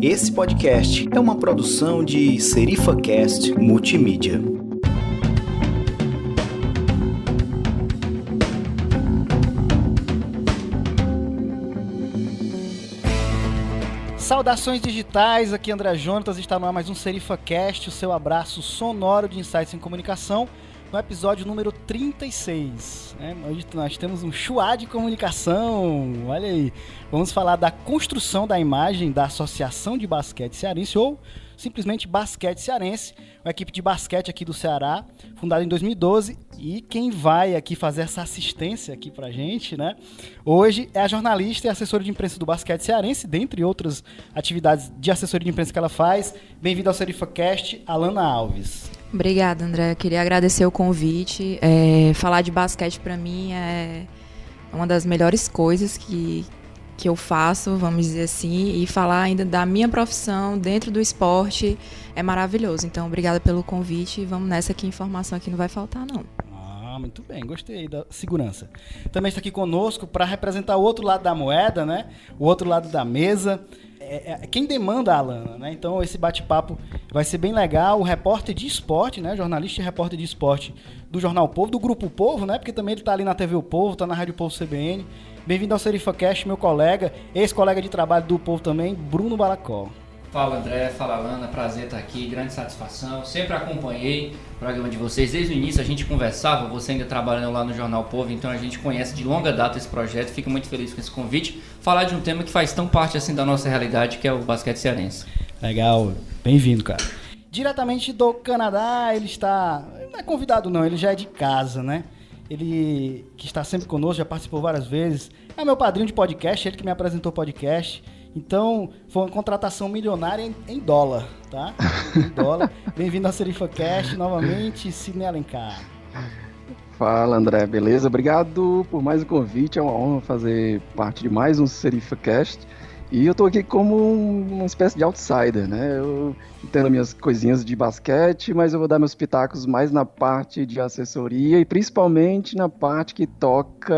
Esse podcast é uma produção de SerifaCast Multimídia. Saudações digitais, aqui André Jonatas, está no ar mais um SerifaCast, o seu abraço sonoro de insights em comunicação, no episódio número 36. Hoje nós temos um chuá de comunicação, olha aí. Vamos falar da construção da imagem da Associação de Basquete Cearense, ou simplesmente Basquete Cearense, uma equipe de basquete aqui do Ceará, fundada em 2012, e quem vai aqui fazer essa assistência aqui pra gente, né, hoje é a jornalista e assessora de imprensa do Basquete Cearense, dentre outras atividades de assessoria de imprensa que ela faz. Bem-vinda ao SerifaCast, Alana Alves. Obrigada, André. Queria agradecer o convite. Falar de basquete para mim é uma das melhores coisas que eu faço, vamos dizer assim, e falar ainda da minha profissão dentro do esporte é maravilhoso. Então, obrigada pelo convite e vamos nessa, que informação aqui não vai faltar, não. Muito bem, gostei da segurança. Também está aqui conosco para representar o outro lado da moeda, né? O outro lado da mesa. Quem demanda a Alana, né? Então esse bate-papo vai ser bem legal. O repórter de esporte, né? Jornalista e repórter de esporte do Jornal Povo, do Grupo Povo, né? Porque também ele está ali na TV O Povo, está na Rádio Povo CBN. Bem-vindo ao SerifaCast, meu colega, ex-colega de trabalho do Povo também, Bruno Balacó. Fala André, fala Alana, prazer estar aqui, grande satisfação. Sempre acompanhei o programa de vocês, desde o início a gente conversava, você ainda trabalhando lá no Jornal Povo, então a gente conhece de longa data esse projeto, fico muito feliz com esse convite. Falar de um tema que faz tão parte assim da nossa realidade, que é o basquete cearense. Legal, bem-vindo, cara. Diretamente do Canadá, ele está, não é convidado não, ele já é de casa, né? Ele que está sempre conosco, já participou várias vezes, é meu padrinho de podcast, ele que me apresentou podcast. Então, foi uma contratação milionária em dólar, tá? Em dólar. Bem-vindo ao SerifaCast, novamente, Sidney Alencar. Fala, André, beleza? Obrigado por mais um convite, é uma honra fazer parte de mais um SerifaCast. E eu tô aqui como uma espécie de outsider, né? Eu entendo minhas coisinhas de basquete, mas eu vou dar meus pitacos mais na parte de assessoria e principalmente na parte que toca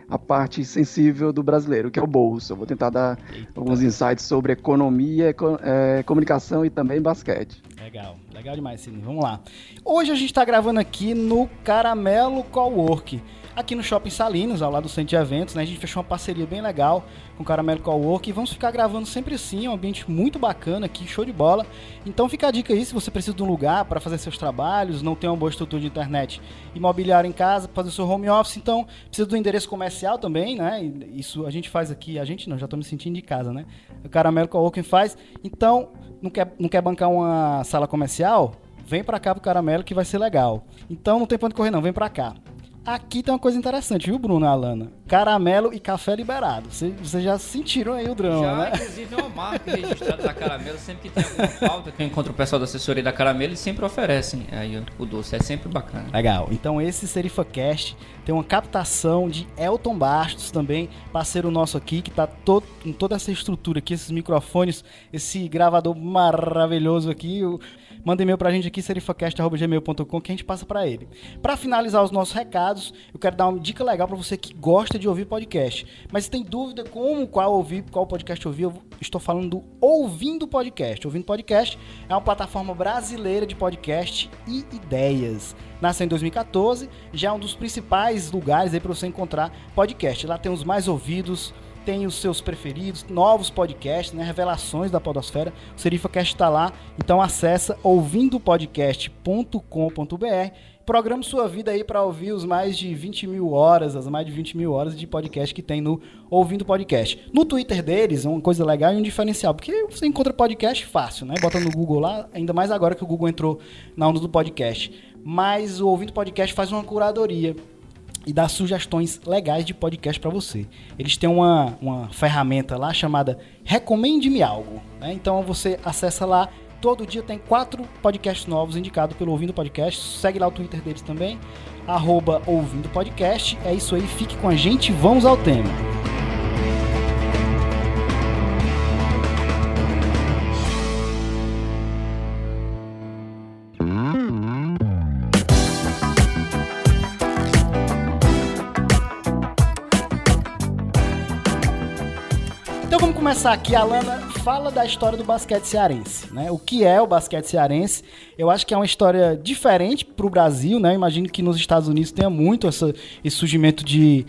a parte sensível do brasileiro, que é o bolso. Eu vou tentar dar alguns insights sobre economia, comunicação e também basquete. Legal demais, Sidney. Vamos lá. Hoje a gente está gravando aqui no Caramelo Cowork, aqui no Shopping Salinas, ao lado do Centro de Eventos, né? A gente fechou uma parceria bem legal com o Caramelo Cowork e vamos ficar gravando sempre assim, um ambiente muito bacana aqui, show de bola. Então fica a dica aí, se você precisa de um lugar para fazer seus trabalhos, não tem uma boa estrutura de internet, imobiliário em casa, para fazer seu home office, então precisa do endereço comercial também, né? Isso a gente faz aqui, a gente não, já estou me sentindo de casa, né? O Caramelo Cowork faz. Então, não quer bancar uma sala comercial? Vem para cá pro Caramelo que vai ser legal. Então não tem pra onde correr não, vem para cá. Aqui tem uma coisa interessante, viu, Bruno e Alana? Caramelo e café liberado. Vocês já sentiram aí o drama, já, né? Inclusive, é uma marca registrada da Caramelo. Sempre que tem alguma falta, que eu encontro o pessoal da assessoria da Caramelo, eles sempre oferecem aí o doce. É sempre bacana. Legal. Então, esse SerifaCast tem uma captação de Elton Bastos também, parceiro nosso aqui, que tá com toda essa estrutura aqui, esses microfones, esse gravador maravilhoso aqui. Manda e-mail pra gente aqui, serifacast@gmail.com, que a gente passa pra ele. Pra finalizar os nossos recados, eu quero dar uma dica legal pra você que gosta de ouvir podcast. Mas se tem dúvida qual podcast ouvir, eu estou falando do Ouvindo Podcast. Ouvindo Podcast é uma plataforma brasileira de podcast e ideias. Nasceu em 2014, já é um dos principais lugares aí pra você encontrar podcast. Lá tem os mais ouvidos, tem os seus preferidos, novos podcasts, né, revelações da podosfera. O SerifaCast está lá, então acessa ouvindopodcast.com.br. Programe sua vida aí para ouvir as mais de 20 mil horas de podcast que tem no Ouvindo Podcast. No Twitter deles, uma coisa legal e um diferencial, porque você encontra podcast fácil, né? Bota no Google lá, ainda mais agora que o Google entrou na onda do podcast. Mas o Ouvindo Podcast faz uma curadoria e dá sugestões legais de podcast para você. Eles têm uma ferramenta lá chamada Recomende-me Algo, né? Então você acessa lá, todo dia tem 4 podcasts novos indicados pelo Ouvindo Podcast. Segue lá o Twitter deles também, @Ouvindo Podcast. É isso aí, fique com a gente, vamos ao tema. Então vamos começar aqui. A Alana fala da história do basquete cearense, né? O que é o basquete cearense? Eu acho que é uma história diferente para o Brasil, né? Eu imagino que nos Estados Unidos tenha muito esse surgimento de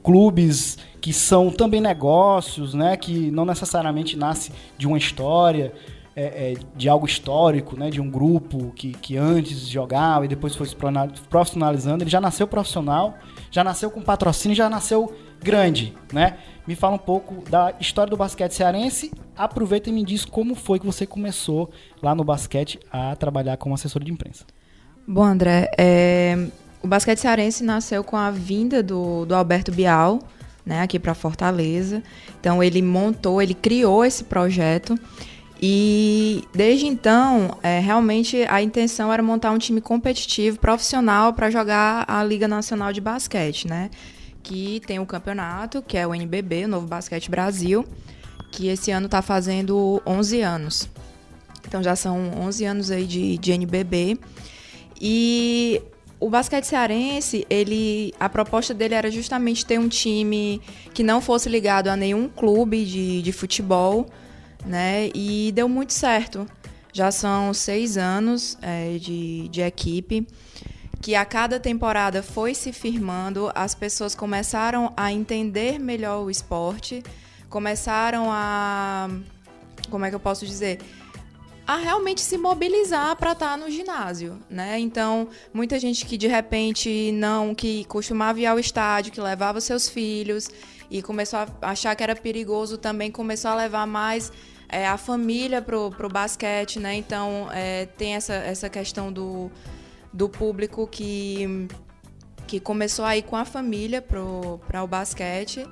clubes que são também negócios, né? Que não necessariamente nasce de uma história, de algo histórico, né? De um grupo que antes jogava e depois foi se profissionalizando. Ele já nasceu profissional, já nasceu com patrocínio, já nasceu grande, né? Me fala um pouco da história do basquete cearense. Aproveita e me diz como foi que você começou lá no basquete a trabalhar como assessor de imprensa. Bom, André, o basquete cearense nasceu com a vinda do Alberto Bial, né, aqui para Fortaleza. Então ele criou esse projeto e desde então, realmente a intenção era montar um time competitivo, profissional, para jogar a Liga Nacional de Basquete, né? Que tem um campeonato, que é o NBB, o Novo Basquete Brasil, que esse ano está fazendo 11 anos. Então já são 11 anos aí de NBB. E o basquete cearense, a proposta dele era justamente ter um time que não fosse ligado a nenhum clube de futebol, né? E deu muito certo. Já são 6 anos de equipe, que a cada temporada foi se firmando, as pessoas começaram a entender melhor o esporte, começaram a, como é que eu posso dizer, a realmente se mobilizar para estar no ginásio, né? Então, muita gente que de repente que costumava ir ao estádio, que levava seus filhos e começou a achar que era perigoso, também começou a levar mais a família pro basquete, né? Então, tem essa questão do público que começou a ir com a família para o basquete.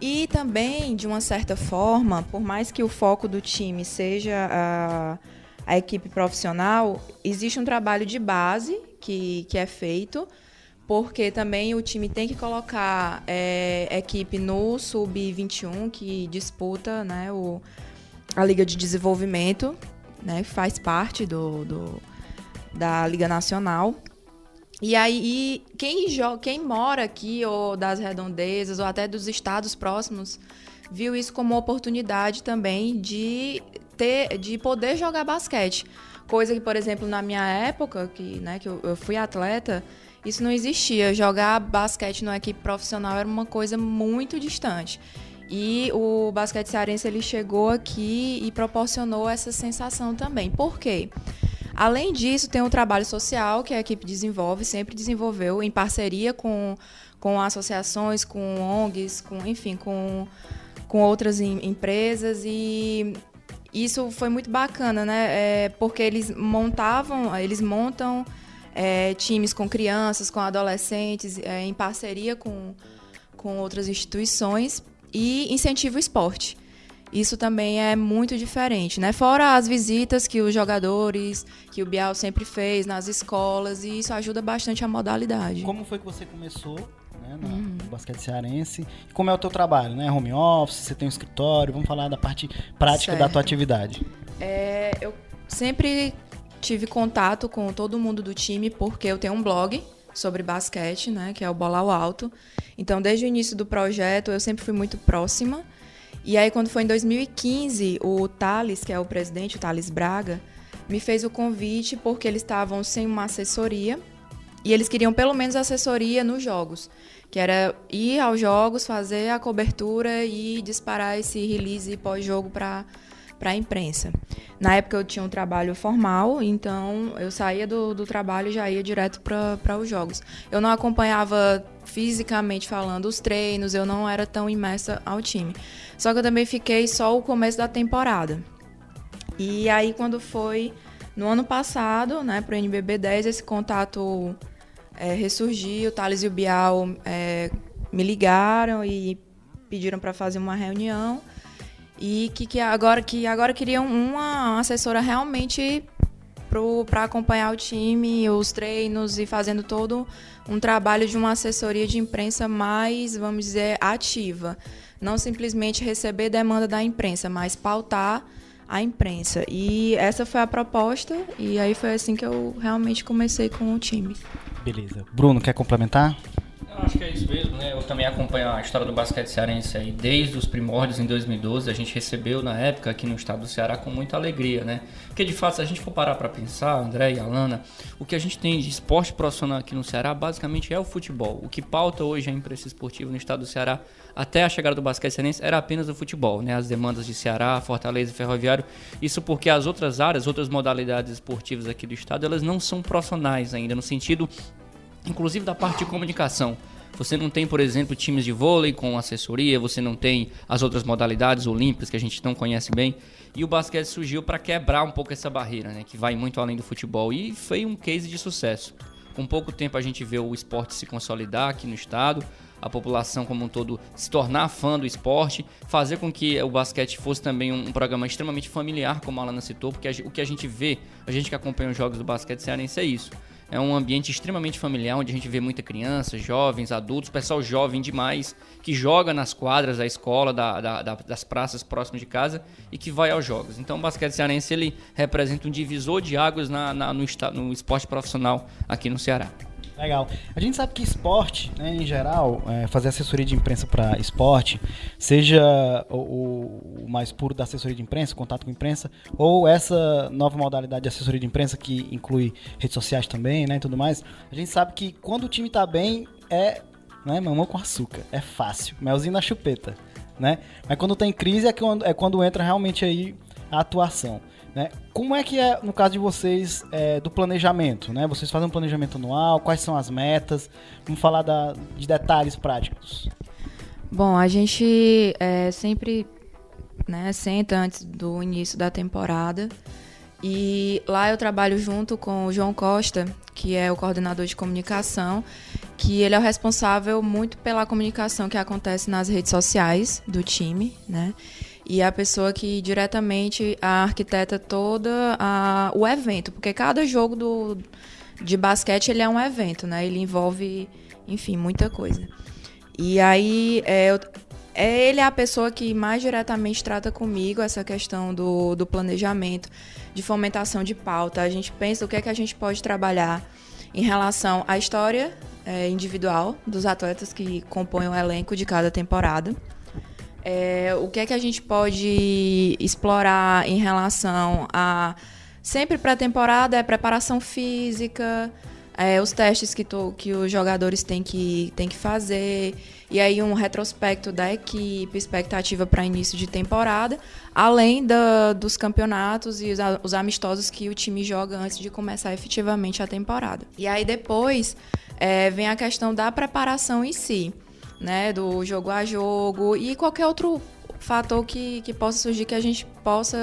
E também, de uma certa forma, por mais que o foco do time seja a equipe profissional, existe um trabalho de base que é feito, porque também o time tem que colocar equipe no Sub-21, que disputa, né, a Liga de Desenvolvimento, né, que faz parte da Liga Nacional. E aí, quem mora aqui, ou das redondezas, ou até dos estados próximos, viu isso como uma oportunidade também de poder jogar basquete. Coisa que, por exemplo, na minha época, que eu fui atleta, isso não existia. Jogar basquete numa equipe profissional era uma coisa muito distante. E o basquete cearense, ele chegou aqui e proporcionou essa sensação também. Por quê? Além disso, tem um trabalho social que a equipe desenvolve, sempre desenvolveu, em parceria com associações, com ONGs, com outras empresas. E isso foi muito bacana, né? Porque eles montam times com crianças, com adolescentes, em parceria com outras instituições, e incentiva o esporte. Isso também é muito diferente, né? Fora as visitas que os jogadores, que o Bial sempre fez nas escolas, e isso ajuda bastante a modalidade. Como foi que você começou, né, no basquete cearense? Como é o teu trabalho, né? Home office, você tem um escritório, vamos falar da parte prática da tua atividade. Eu sempre tive contato com todo mundo do time, porque eu tenho um blog sobre basquete, né, que é o Bola ao Alto. Então, desde o início do projeto, eu sempre fui muito próxima. E aí, quando foi em 2015, o Thales, que é o presidente, o Thales Braga, me fez o convite porque eles estavam sem uma assessoria e eles queriam pelo menos assessoria nos jogos, que era ir aos jogos, fazer a cobertura e disparar esse release pós-jogo para a imprensa. Na época eu tinha um trabalho formal, então eu saía do trabalho e já ia direto para os jogos. Eu não acompanhava fisicamente falando os treinos, eu não era tão imersa ao time. Só que eu também fiquei só o começo da temporada. E aí, quando foi no ano passado, né, para o NBB 10, esse contato ressurgiu. O Thales e o Bial me ligaram e pediram para fazer uma reunião. E que agora queriam uma assessora realmente para acompanhar o time, os treinos, e fazendo todo um trabalho de uma assessoria de imprensa mais, vamos dizer, ativa. Não simplesmente receber demanda da imprensa, mas pautar a imprensa. E essa foi a proposta, e aí foi assim que eu realmente comecei com o time. Beleza. Bruno, quer complementar? Eu acho que é isso mesmo, né? Eu também acompanho a história do basquete cearense aí desde os primórdios em 2012. A gente recebeu na época aqui no estado do Ceará com muita alegria, né? Porque de fato, se a gente for parar para pensar, André e Alana, o que a gente tem de esporte profissional aqui no Ceará basicamente é o futebol. O que pauta hoje a imprensa esportiva no estado do Ceará até a chegada do basquete cearense era apenas o futebol, né? As demandas de Ceará, Fortaleza e Ferroviário. Isso porque as outras áreas, outras modalidades esportivas aqui do estado, elas não são profissionais ainda, no sentido inclusive da parte de comunicação. Você não tem, por exemplo, times de vôlei com assessoria, você não tem as outras modalidades olímpicas que a gente não conhece bem. E o basquete surgiu para quebrar um pouco essa barreira, né, que vai muito além do futebol. E foi um case de sucesso. Com pouco tempo a gente vê o esporte se consolidar aqui no estado, a população como um todo se tornar fã do esporte, fazer com que o basquete fosse também um programa extremamente familiar, como a Alana citou, porque o que a gente vê, a gente que acompanha os jogos do basquete cearense é isso. É um ambiente extremamente familiar, onde a gente vê muita criança, jovens, adultos, pessoal jovem demais, que joga nas quadras da escola, das praças próximas de casa e que vai aos jogos. Então o basquete cearense ele representa um divisor de águas no esporte profissional aqui no Ceará. Legal. A gente sabe que esporte, né, em geral, fazer assessoria de imprensa para esporte, seja o mais puro da assessoria de imprensa, contato com a imprensa, ou essa nova modalidade de assessoria de imprensa que inclui redes sociais também, né, e tudo mais, a gente sabe que quando o time tá bem, né, mamão com açúcar, é fácil, melzinho na chupeta, né? Mas quando tá em crise é quando entra realmente aí a atuação. Né? Como é que é, no caso de vocês, do planejamento? Né? Vocês fazem um planejamento anual? Quais são as metas? Vamos falar de detalhes práticos. Bom, a gente sempre, né, senta antes do início da temporada e lá eu trabalho junto com o João Costa, que é o coordenador de comunicação, que ele é o responsável muito pela comunicação que acontece nas redes sociais do time, né? E a pessoa que diretamente arquiteta toda o evento, porque cada jogo de basquete ele é um evento, né? Ele envolve, enfim, muita coisa. E aí ele é a pessoa que mais diretamente trata comigo essa questão do planejamento, de fomentação de pauta. A gente pensa o que é que a gente pode trabalhar em relação à história individual dos atletas que compõem o elenco de cada temporada. O que é que a gente pode explorar em relação a... Sempre pré-temporada é preparação física, os testes que os jogadores têm que fazer, e aí um retrospecto da equipe, expectativa para início de temporada, além dos campeonatos e os amistosos que o time joga antes de começar efetivamente a temporada. E aí depois vem a questão da preparação em si, né, do jogo a jogo e qualquer outro fator que possa surgir que a gente possa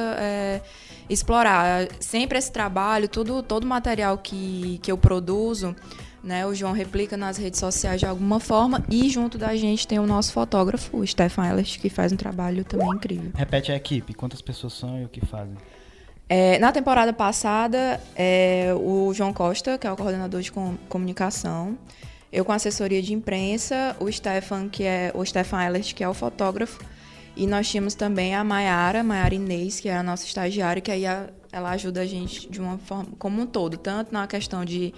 explorar. Sempre esse trabalho, todo o material que eu produzo, né, o João replica nas redes sociais de alguma forma e junto da gente tem o nosso fotógrafo, o Stefan Ehlers, que faz um trabalho também incrível. Repete a equipe, quantas pessoas são e o que fazem? Na temporada passada, o João Costa, que é o coordenador de comunicação, eu com assessoria de imprensa, o Stefan Ehlers, que é o fotógrafo, e nós tínhamos também a Maiara Inês, que é a nossa estagiária, que aí ela ajuda a gente de uma forma como um todo, tanto na questão de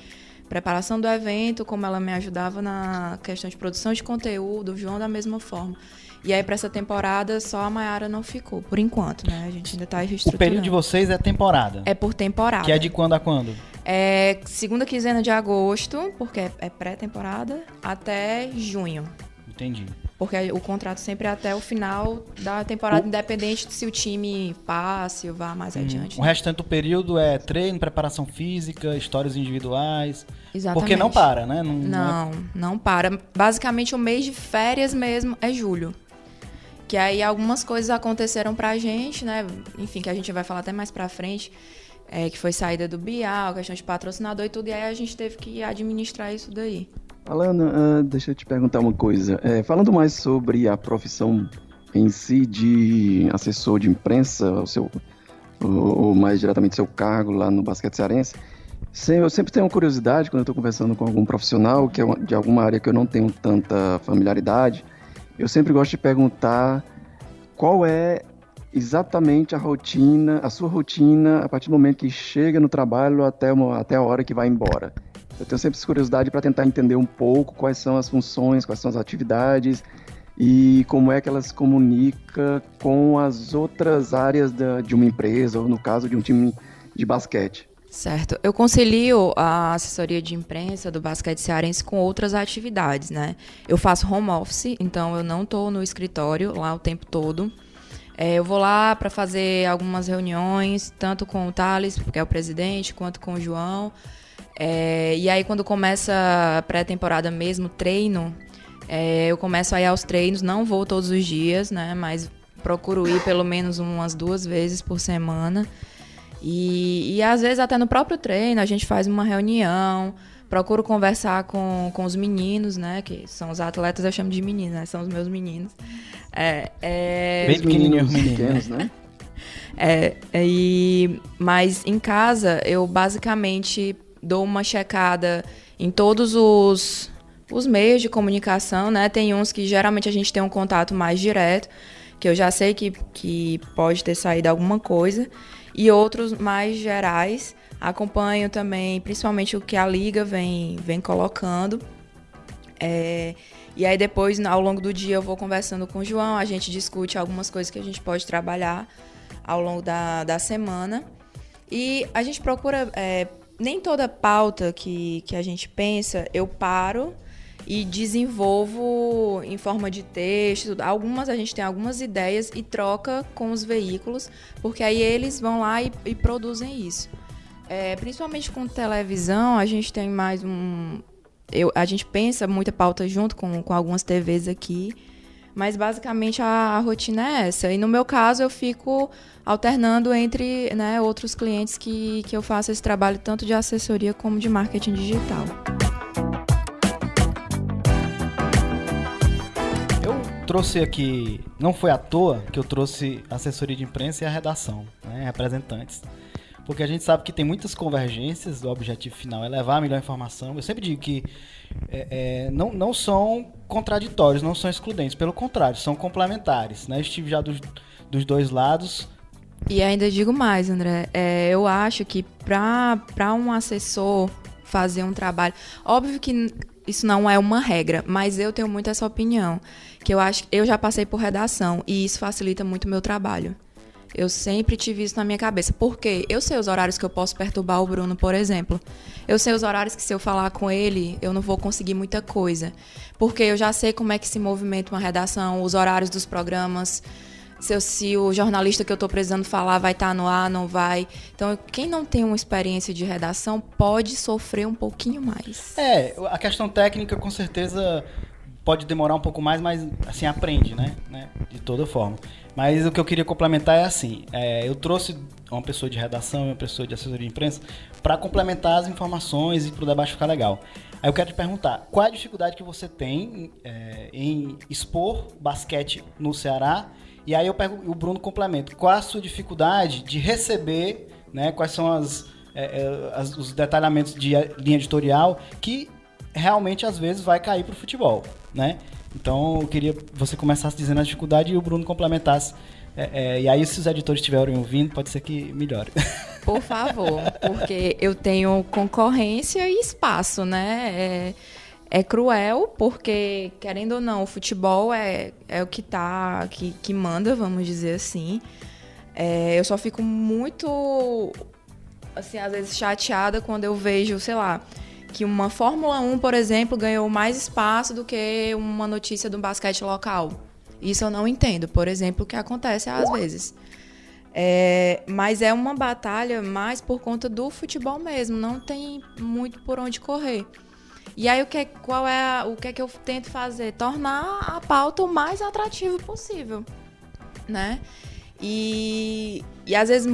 preparação do evento, como ela me ajudava na questão de produção de conteúdo, o João da mesma forma. E aí, para essa temporada, só a Maiara não ficou, por enquanto, né? A gente ainda está reestruturando. O período de vocês é temporada? É por temporada. Que é de quando a quando? Segunda quinzena de agosto, porque é pré-temporada, até junho. Entendi. Porque o contrato sempre é até o final da temporada, independente de se o time passe ou vá mais adiante. O restante do período é treino, preparação física, histórias individuais. Exatamente. Porque não para, né? Não para. Basicamente, o mês de férias mesmo é julho. Que aí algumas coisas aconteceram pra gente, né? Enfim, que a gente vai falar até mais pra frente. Que foi saída do Bial, questão de patrocinador e tudo. E aí a gente teve que administrar isso daí. Alana, deixa eu te perguntar uma coisa. Falando mais sobre a profissão em si de assessor de imprensa, ou mais diretamente seu cargo lá no basquete cearense, eu sempre tenho uma curiosidade quando eu estou conversando com algum profissional que é de alguma área que eu não tenho tanta familiaridade. Eu sempre gosto de perguntar qual é exatamente a sua rotina, a partir do momento que chega no trabalho até a hora que vai embora. eu tenho sempre essa curiosidade para tentar entender um pouco quais são as funções, quais são as atividades e como é que elas se comunicam com as outras áreas de uma empresa, ou no caso de um time de basquete. Certo. Eu concilio a assessoria de imprensa do basquete cearense com outras atividades, né? Eu faço home office, então eu não estou no escritório lá o tempo todo. Eu vou lá para fazer algumas reuniões, tanto com o Thales, que é o presidente, quanto com o João. E aí, quando começa a pré-temporada mesmo, treino, eu começo a ir aos treinos, não vou todos os dias, né? Mas procuro ir pelo menos umas 2 vezes por semana. E às vezes até no próprio treino a gente faz uma reunião, procuro conversar com os meninos, né? Que são os atletas, eu chamo de meninos, né? São os meus meninos. Bem pequenininhos, pequenos, né? Mas em casa eu basicamente dou uma checada em todos os meios de comunicação, né? Tem uns que geralmente a gente tem um contato mais direto, que eu já sei que pode ter saído alguma coisa. E outros mais gerais. Acompanho também, principalmente o que a Liga vem colocando. E aí depois, ao longo do dia, eu vou conversando com o João, a gente discute algumas coisas que a gente pode trabalhar ao longo da semana. E a gente procura, nem toda pauta que a gente pensa, eu paro e desenvolvo em forma de texto. Algumas a gente tem algumas ideias e troca com os veículos, porque aí eles vão lá e produzem isso. Principalmente com televisão, a gente tem mais a gente pensa muita pauta junto com algumas TVs aqui, mas basicamente a rotina é essa. E no meu caso eu fico alternando entre, né, outros clientes que eu faço esse trabalho tanto de assessoria como de marketing digital. Trouxe aqui, não foi à toa que eu trouxe a assessoria de imprensa e a redação, né, representantes. Porque a gente sabe que tem muitas convergências, o objetivo final é levar a melhor informação. Eu sempre digo que não são contraditórios, não são excludentes, pelo contrário, são complementares, né? Eu estive já dos dois lados. E ainda digo mais, André, eu acho que para um assessor fazer um trabalho, óbvio que isso não é uma regra, mas eu tenho muito essa opinião, que eu acho, eu já passei por redação e isso facilita muito o meu trabalho. Eu sempre tive isso na minha cabeça. Por quê? Eu sei os horários que eu posso perturbar o Bruno, por exemplo. Eu sei os horários que se eu falar com ele, eu não vou conseguir muita coisa. Porque eu já sei como é que se movimenta uma redação, os horários dos programas, se o jornalista que eu estou precisando falar vai estar no ar, não vai. Então, quem não tem uma experiência de redação pode sofrer um pouquinho mais. A questão técnica, com certeza, pode demorar um pouco mais, mas, assim, aprende, né? De toda forma. Mas o que eu queria complementar é assim, eu trouxe uma pessoa de redação e uma pessoa de assessoria de imprensa para complementar as informações e para o debate ficar legal. Aí eu quero te perguntar, qual é a dificuldade que você tem em expor basquete no Ceará? E aí o Bruno complementa, qual é a sua dificuldade de receber, né, quais são os detalhamentos de linha editorial que realmente às vezes vai cair para o futebol, né? Então eu queria que você começasse dizendo a dificuldade e o Bruno complementasse. E aí, se os editores estiverem ouvindo, pode ser que melhore. Por favor, porque eu tenho concorrência e espaço, né? É cruel, porque, querendo ou não, o futebol é o que manda, vamos dizer assim. Eu só fico muito, assim, às vezes chateada quando eu vejo, sei lá, que uma Fórmula 1, por exemplo, ganhou mais espaço do que uma notícia do basquete local. Isso eu não entendo, por exemplo, o que acontece às vezes. Mas é uma batalha mais por conta do futebol mesmo, não tem muito por onde correr. E aí, o que é que eu tento fazer? Tornar a pauta o mais atrativo possível, né? E às vezes,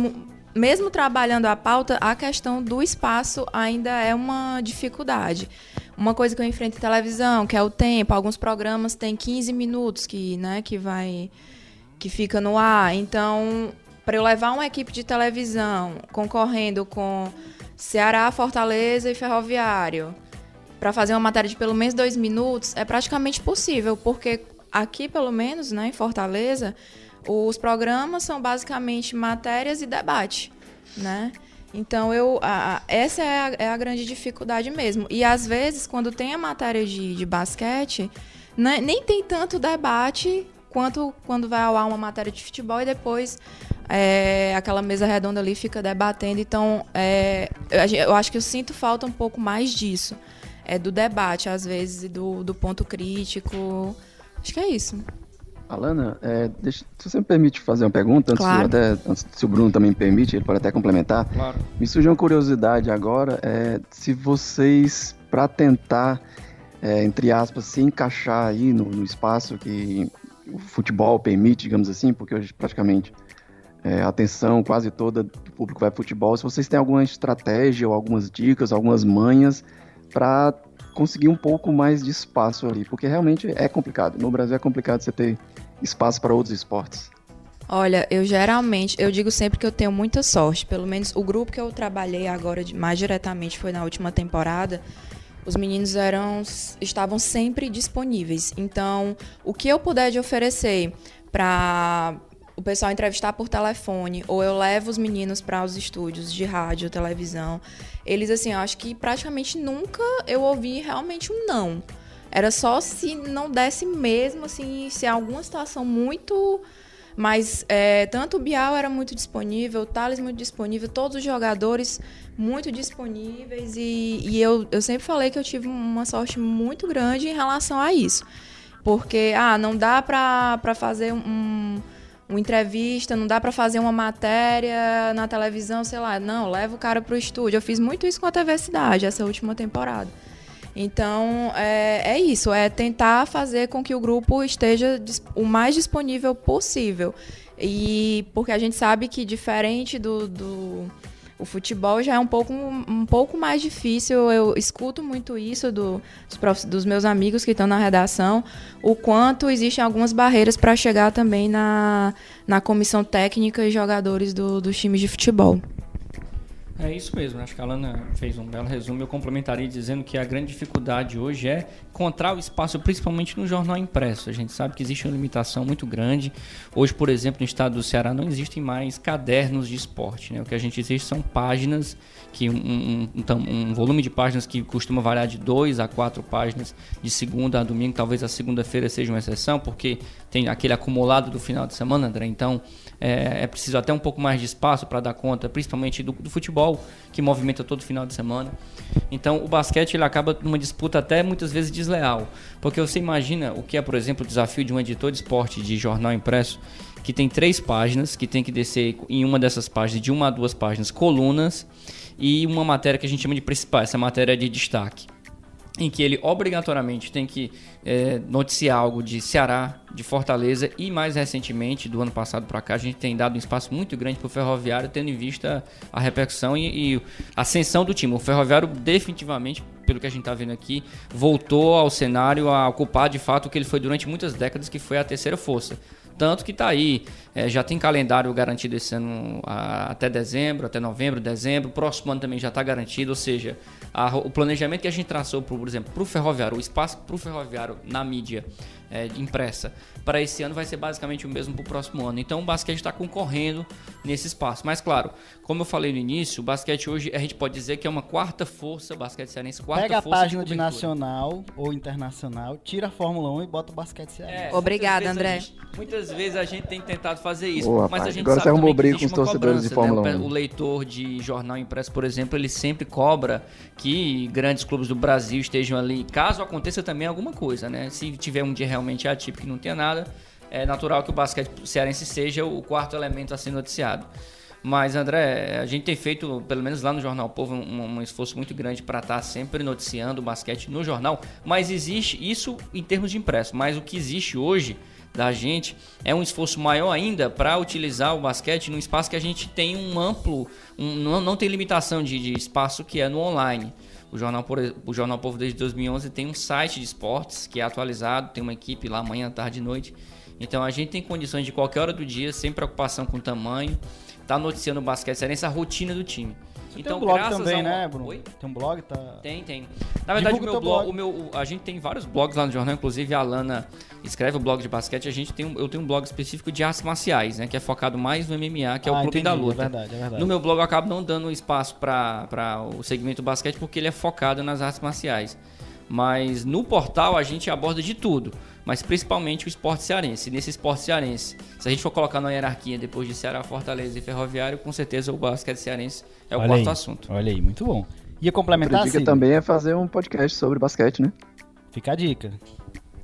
mesmo trabalhando a pauta, a questão do espaço ainda é uma dificuldade. Uma coisa que eu enfrento em televisão, que é o tempo. Alguns programas têm 15 minutos que fica no ar. Então, para eu levar uma equipe de televisão concorrendo com Ceará, Fortaleza e Ferroviário, para fazer uma matéria de pelo menos 2 minutos, é praticamente possível, porque aqui, pelo menos, né, em Fortaleza, os programas são basicamente matérias e debate, né? Então, essa é a grande dificuldade mesmo. E, às vezes, quando tem a matéria de basquete, nem tem tanto debate quanto quando vai ao ar uma matéria de futebol e depois aquela mesa redonda ali fica debatendo. Então, eu acho que eu sinto falta um pouco mais disso. Do debate, às vezes, e do ponto crítico. Acho que é isso. Alana, se você me permite fazer uma pergunta, Claro. Se o Bruno também me permite, ele pode até complementar. Claro. Me surgiu uma curiosidade agora, se vocês, para tentar, entre aspas, se encaixar aí no espaço que o futebol permite, digamos assim, porque hoje praticamente a atenção quase toda do público vai para futebol, se vocês têm alguma estratégia ou algumas dicas, algumas manhas para conseguir um pouco mais de espaço ali, porque realmente é complicado. No Brasil é complicado você ter espaço para outros esportes. Olha, eu digo sempre que eu tenho muita sorte. Pelo menos o grupo que eu trabalhei agora mais diretamente foi na última temporada. Os meninos estavam sempre disponíveis. Então, o que eu puder de oferecer para o pessoal entrevistar por telefone, ou eu levo os meninos para os estúdios de rádio, televisão, eles, assim, eu acho que praticamente nunca eu ouvi realmente um não. Era só se não desse mesmo, assim, se alguma situação muito... Mas tanto o Bial era muito disponível, o Thales muito disponível, todos os jogadores muito disponíveis. E eu sempre falei que eu tive uma sorte muito grande em relação a isso. Porque não dá para fazer uma entrevista, não dá para fazer uma matéria na televisão, sei lá. Não, leva o cara pro estúdio. Eu fiz muito isso com a TV Cidade, essa última temporada. Então, é isso, é tentar fazer com que o grupo esteja o mais disponível possível. E porque a gente sabe que, diferente o futebol, já é um pouco mais difícil. Eu escuto muito isso dos meus amigos que estão na redação, o quanto existem algumas barreiras para chegar também na comissão técnica e jogadores dos times de futebol. É isso mesmo, acho que a Alana fez um belo resumo. Eu complementaria dizendo que a grande dificuldade hoje é encontrar o espaço, principalmente no jornal impresso. A gente sabe que existe uma limitação muito grande. Hoje, por exemplo, no estado do Ceará não existem mais cadernos de esporte, né? O que a gente existe são páginas, que um volume de páginas que costuma variar de 2 a 4 páginas de segunda a domingo. Talvez a segunda-feira seja uma exceção, porque tem aquele acumulado do final de semana, André. Então, é preciso até um pouco mais de espaço para dar conta, principalmente do futebol, que movimenta todo final de semana. Então, o basquete ele acaba numa disputa até muitas vezes desleal, porque você imagina o que é, por exemplo, o desafio de um editor de esporte de jornal impresso, que tem 3 páginas, que tem que descer em uma dessas páginas, de 1 a 2 páginas, colunas, e uma matéria que a gente chama de principal, essa matéria de destaque, em que ele obrigatoriamente tem que noticiar algo de Ceará, de Fortaleza, e mais recentemente, do ano passado para cá, a gente tem dado um espaço muito grande para o Ferroviário, tendo em vista a repercussão e a ascensão do time. O Ferroviário definitivamente, pelo que a gente está vendo aqui, voltou ao cenário a ocupar de fato o que ele foi durante muitas décadas, que foi a terceira força. Tanto que está aí, já tem calendário garantido esse ano até dezembro, até novembro, dezembro. O próximo ano também já está garantido, ou seja, o planejamento que a gente traçou, por exemplo, para o Ferroviário, o espaço para o Ferroviário na mídia impressa, para esse ano vai ser basicamente o mesmo para o próximo ano. Então o basquete está concorrendo nesse espaço. Mas claro, como eu falei no início, o basquete hoje a gente pode dizer que é uma quarta força, o basquete cearense, quarta Pega força. Pega a página de nacional ou internacional, tira a Fórmula 1 e bota o basquete cearense. Obrigada, André. Muitas vezes a gente tem tentado fazer isso, mas a gente agora sabe arrumou também briga que existe com os uma torcedores cobrança, de Fórmula 1. O leitor de jornal impresso, por exemplo, ele sempre cobra que grandes clubes do Brasil estejam ali, caso aconteça também alguma coisa, né? Se tiver um dia realmente atípico que não tenha nada, é natural que o basquete cearense seja o quarto elemento a ser noticiado. Mas, André, a gente tem feito, pelo menos lá no Jornal Povo, um esforço muito grande para estar sempre noticiando o basquete no jornal. Mas existe isso em termos de impresso. Mas o que existe hoje da gente é um esforço maior ainda para utilizar o basquete num espaço que a gente tem um amplo, não tem limitação de espaço, que é no online. O Jornal Povo desde 2011 tem um site de esportes que é atualizado, tem uma equipe lá manhã, tarde e noite. Então a gente tem condições de qualquer hora do dia, sem preocupação com o tamanho, tá noticiando o basquete cearense, a rotina do time. Você Então, tem um blog graças também, a né, Bruno? Oi? Tem um blog, tá? Tem. Na verdade, Divulga o meu blog, a gente tem vários blogs lá no jornal, inclusive a Alana escreve o blog de basquete, eu tenho um blog específico de artes marciais, né, que é focado mais no MMA, que é o Clube da Luta. É verdade. No meu blog eu acabo não dando espaço para o segmento basquete porque ele é focado nas artes marciais. Mas no portal a gente aborda de tudo, mas principalmente o esporte cearense. E nesse esporte cearense, se a gente for colocar na hierarquia depois de Ceará, Fortaleza e Ferroviário, com certeza o basquete cearense é o quarto assunto. Olha aí, muito bom. Ia complementar, A dica também é fazer um podcast sobre basquete, né? Fica a dica.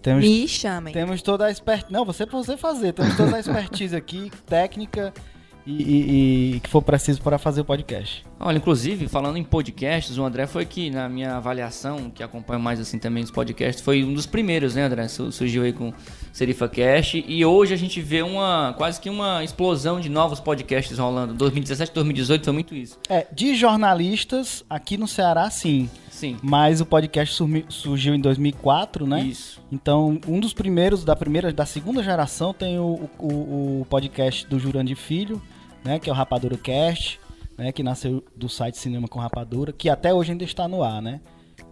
Me chamem. Temos toda a expertise. Não, você fazer. Temos toda a expertise aqui, técnica e que for preciso para fazer o podcast. Olha, inclusive, falando em podcasts, o André foi que, na minha avaliação, que acompanha mais assim também os podcasts, foi um dos primeiros, né, André? Surgiu aí com SerifaCast e hoje a gente vê quase que uma explosão de novos podcasts rolando. 2017, 2018 foi muito isso. De jornalistas, aqui no Ceará, sim. Sim. Mas o podcast surgiu em 2004, né? Isso. Então, um dos primeiros da segunda geração tem o podcast do Jurandir Filho, né? Que é o Rapadura Cast, né? Que nasceu do site Cinema com Rapadura, que até hoje ainda está no ar, né?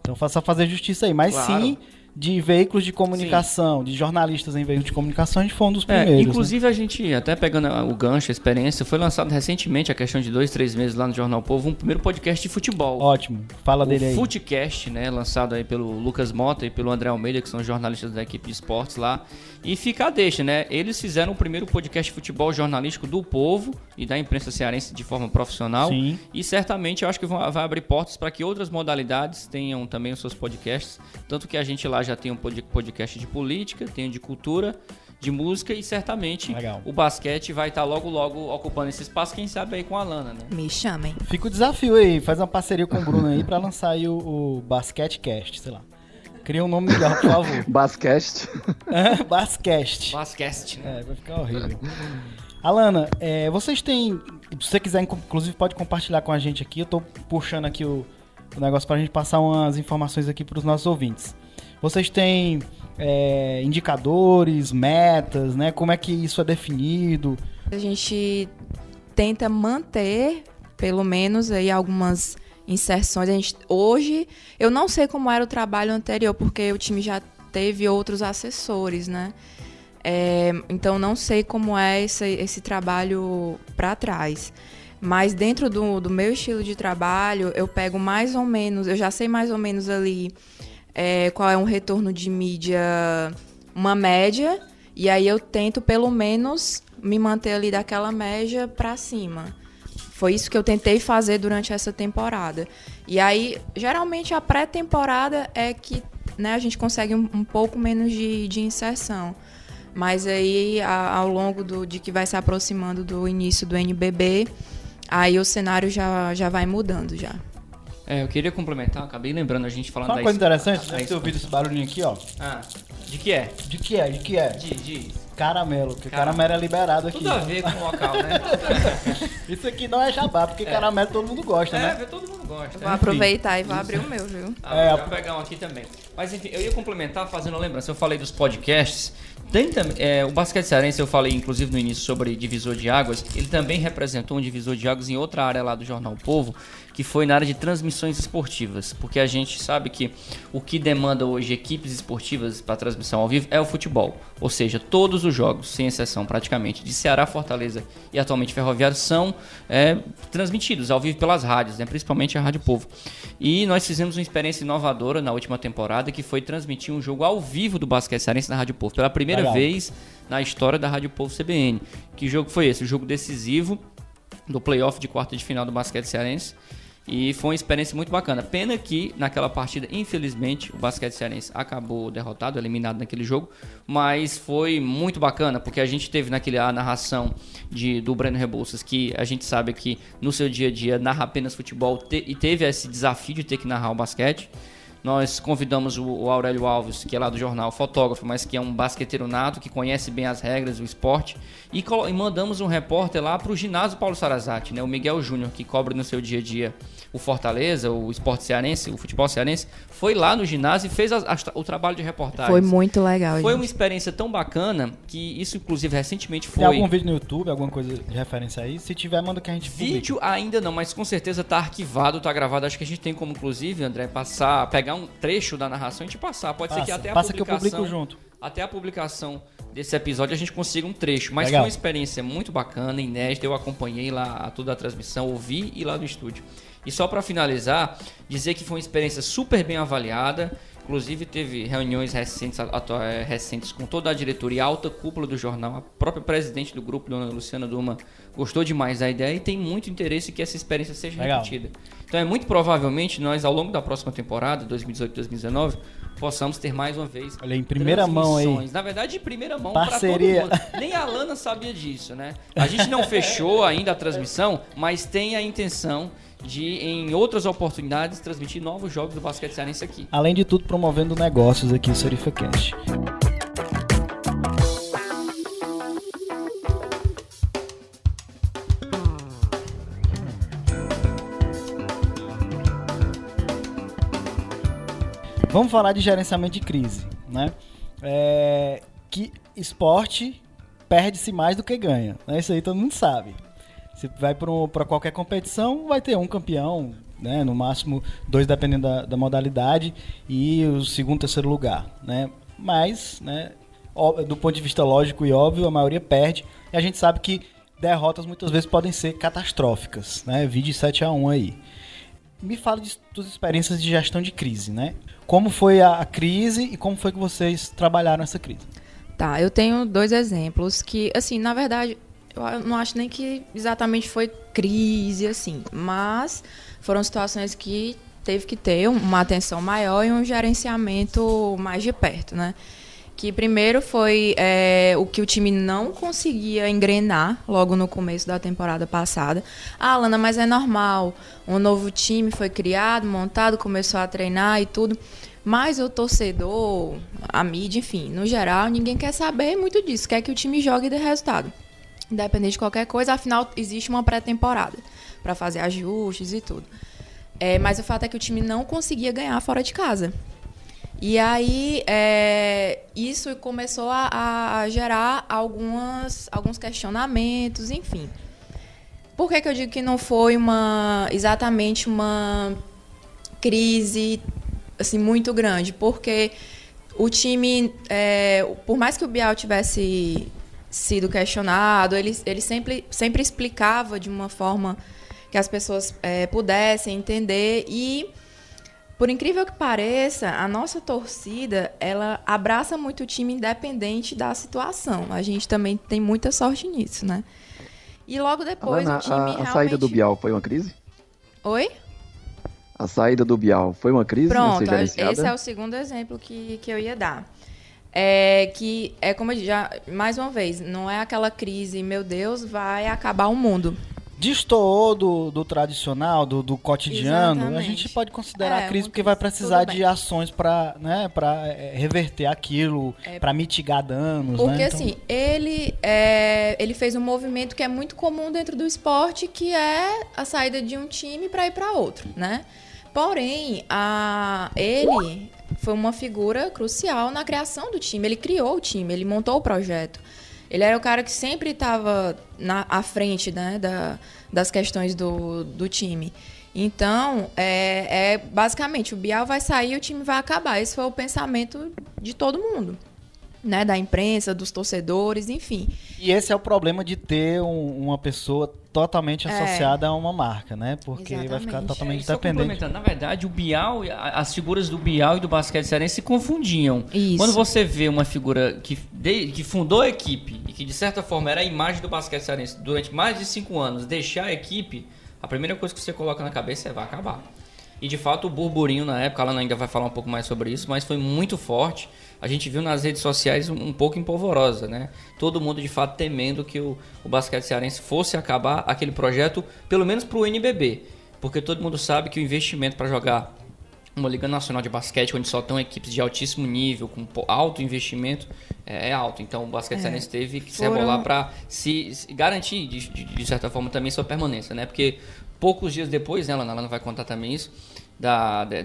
Então, faça fazer justiça aí. Mas claro. Sim, de veículos de comunicação, de jornalistas em veículos de comunicação, a gente foi um dos primeiros. Inclusive, né? A gente, até pegando o gancho, a experiência, foi lançado recentemente, a questão de 2-3 meses lá no Jornal Povo, um primeiro podcast de futebol. Ótimo, fala dele aí. O Futecast, né, lançado aí pelo Lucas Mota e pelo André Almeida, que são jornalistas da equipe de esportes lá. E fica a deixa, né? Eles fizeram o primeiro podcast de futebol jornalístico do povo e da imprensa cearense de forma profissional. Sim. E certamente eu acho que vai abrir portas para que outras modalidades tenham também os seus podcasts. Tanto que a gente lá já tem um podcast de política, tem de cultura, de música e certamente o basquete vai estar logo ocupando esse espaço, quem sabe aí com a Alana, né? Me chamem. Fica o desafio aí, faz uma parceria com o Bruno aí pra lançar aí o Basquetecast, sei lá. Cria um nome melhor, por favor. Bascast. Bascast, né? Vai ficar horrível. Alana, vocês têm, se você quiser, inclusive pode compartilhar com a gente aqui, eu tô puxando aqui o negócio pra gente passar umas informações aqui pros nossos ouvintes. Vocês têm indicadores, metas, né? Como é que isso é definido? A gente tenta manter, pelo menos, aí algumas inserções. Hoje, eu não sei como era o trabalho anterior, porque o time já teve outros assessores, né? Então, não sei como é esse trabalho para trás. Mas dentro do meu estilo de trabalho, eu pego mais ou menos, eu já sei mais ou menos ali qual é um retorno de mídia, uma média, e aí eu tento pelo menos me manter ali daquela média para cima. Foi isso que eu tentei fazer durante essa temporada. E aí, geralmente a pré-temporada é que, né, a gente consegue um pouco menos de inserção. Mas aí, ao longo de que vai se aproximando do início do NBB, aí o cenário já vai mudando já. Eu queria complementar, acabei lembrando a gente falando Só uma coisa interessante, você deve ter ouvido esse barulhinho aqui, ó. De que é? De que é? De caramelo, porque caramelo é liberado aqui. Tudo a ver com o local, né? Isso aqui não é jabá, porque caramelo todo mundo gosta, né? Todo mundo gosta. Vou aproveitar e vou abrir o meu, viu? Vou pegar um aqui também. Mas enfim, eu ia complementar fazendo uma lembrança. Eu falei dos podcasts. Tem também, o basquete cearense, eu falei inclusive no início sobre divisor de águas, ele também representou um divisor de águas em outra área lá do Jornal Povo, que foi na área de transmissões esportivas, porque a gente sabe que o que demanda hoje equipes esportivas para transmissão ao vivo é o futebol, ou seja, todos os jogos, sem exceção praticamente, de Ceará, Fortaleza e atualmente Ferroviário são transmitidos ao vivo pelas rádios, né, principalmente a Rádio Povo. E nós fizemos uma experiência inovadora na última temporada, que foi transmitir um jogo ao vivo do basquete cearense na Rádio Povo, pela primeira vez na história da Rádio Povo CBN. Que jogo foi esse? O jogo decisivo do playoff de quarta de final do basquete cearense. E foi uma experiência muito bacana. Pena que naquela partida, infelizmente, o basquete cearense acabou derrotado, eliminado naquele jogo. Mas foi muito bacana, porque a gente teve a narração do Breno Rebouças, que a gente sabe que no seu dia a dia narra apenas futebol e teve esse desafio de ter que narrar o basquete. Nós convidamos o Aurélio Alves, que é lá do jornal, fotógrafo, mas que é um basqueteiro nato, que conhece bem as regras do esporte, e mandamos um repórter lá para o ginásio Paulo Sarazate, né? O Miguel Júnior, que cobre no seu dia a dia o Fortaleza, o esporte cearense, o futebol cearense, foi lá no ginásio e fez o trabalho de reportagem. Foi muito legal, Foi gente. uma experiência tão bacana que isso, inclusive, recentemente foi... Tem algum vídeo no YouTube, alguma coisa de referência aí? Se tiver, manda que a gente publique. Vídeo ainda não, mas com certeza tá arquivado, tá gravado. Acho que a gente tem como, inclusive, André, pegar um trecho da narração e te passar. Pode ser que até a passa que eu publicação... publico junto. Até a publicação desse episódio a gente consiga um trecho. Mas Legal. foi uma experiência muito bacana, inédita. Eu acompanhei lá toda a transmissão, ouvi e lá no estúdio. E só para finalizar, dizer que foi uma experiência super bem avaliada. Inclusive teve reuniões recentes com toda a diretoria e a alta cúpula do jornal. A própria presidente do grupo, dona Luciana Duma, gostou demais da ideia e tem muito interesse que essa experiência seja repetida. Então é muito provavelmente nós, ao longo da próxima temporada, 2018-2019, possamos ter mais uma vez. Olha, em primeira mão aí. Na verdade, em primeira mão para todo parceria. mundo. Nem a Lana sabia disso, né? A gente não fechou ainda a transmissão, mas tem a intenção de, em outras oportunidades, transmitir novos jogos do basquete cearense aqui. Além de tudo, promovendo negócios aqui no SerifaCast. Vamos falar de gerenciamento de crise, né? Que esporte perde-se mais do que ganha, né? Isso aí todo mundo sabe. Você vai para qualquer competição, vai ter um campeão, né? No máximo 2, dependendo da modalidade, e o segundo, terceiro lugar, né? Mas, né, do ponto de vista lógico e óbvio, a maioria perde. E a gente sabe que derrotas muitas vezes podem ser catastróficas, né? Vide 7-1 aí. Me fala de suas experiências de gestão de crise, né? Como foi a crise e como foi que vocês trabalharam essa crise? Tá, eu tenho 2 exemplos que, assim, na verdade, eu não acho nem que exatamente foi crise, assim, mas foram situações que teve que ter uma atenção maior e um gerenciamento mais de perto, né? Que primeiro foi o que o time não conseguia engrenar logo no começo da temporada passada. Ah, Lana, mas é normal. Um novo time foi criado, montado, começou a treinar e tudo. Mas o torcedor, a mídia, enfim, no geral, ninguém quer saber muito disso. Quer que o time jogue e dê resultado. Independente de qualquer coisa, afinal, existe uma pré-temporada para fazer ajustes e tudo. Mas o fato é que o time não conseguia ganhar fora de casa. E aí, isso começou a gerar alguns questionamentos, enfim. Por que eu digo que não foi exatamente uma crise assim, muito grande? Porque o time, por mais que o Bial tivesse sido questionado, ele sempre explicava de uma forma que as pessoas pudessem entender e... Por incrível que pareça, a nossa torcida, ela abraça muito o time independente da situação. A gente também tem muita sorte nisso, né? E logo depois Alana, o time realmente... A saída do Bial foi uma crise? Oi? A saída do Bial foi uma crise? Pronto, esse é o segundo exemplo que eu ia dar. Que é como eu disse, mais uma vez, não é aquela crise, meu Deus, vai acabar o mundo. Destoou do tradicional, do cotidiano. Exatamente. A gente pode considerar a crise porque vai precisar de ações para reverter aquilo, para mitigar danos. Porque né? Então... assim, ele fez um movimento que é muito comum dentro do esporte, que é a saída de um time para ir para outro, né? Porém, ele foi uma figura crucial na criação do time. Ele criou o time, ele montou o projeto. Ele era o cara que sempre estava à frente, né, das questões do time. Então, basicamente, o Bial vai sair e o time vai acabar. Esse foi o pensamento de todo mundo, né, da imprensa, dos torcedores, enfim. E esse é o problema de ter uma pessoa totalmente associada a uma marca, né? Porque vai ficar totalmente dependente. Na verdade, o Bial, as figuras do Bial e do basquete cearense se confundiam. Isso. Quando você vê uma figura que fundou a equipe e que, de certa forma, era a imagem do basquete cearense durante mais de 5 anos, deixar a equipe, a primeira coisa que você coloca na cabeça é vai acabar. E, de fato, o burburinho na época, ela ainda vai falar um pouco mais sobre isso, mas foi muito forte. A gente viu nas redes sociais um pouco empolvorosa, né? Todo mundo, de fato, temendo que o basquete cearense fosse acabar aquele projeto, pelo menos para o NBB. Porque todo mundo sabe que o investimento para jogar uma Liga Nacional de Basquete, onde só estão equipes de altíssimo nível, com alto investimento, é alto. Então o Basquete Cearense teve que se rebolar para se garantir, de certa forma, também sua permanência, né? Porque poucos dias depois, né, Lana vai contar também isso,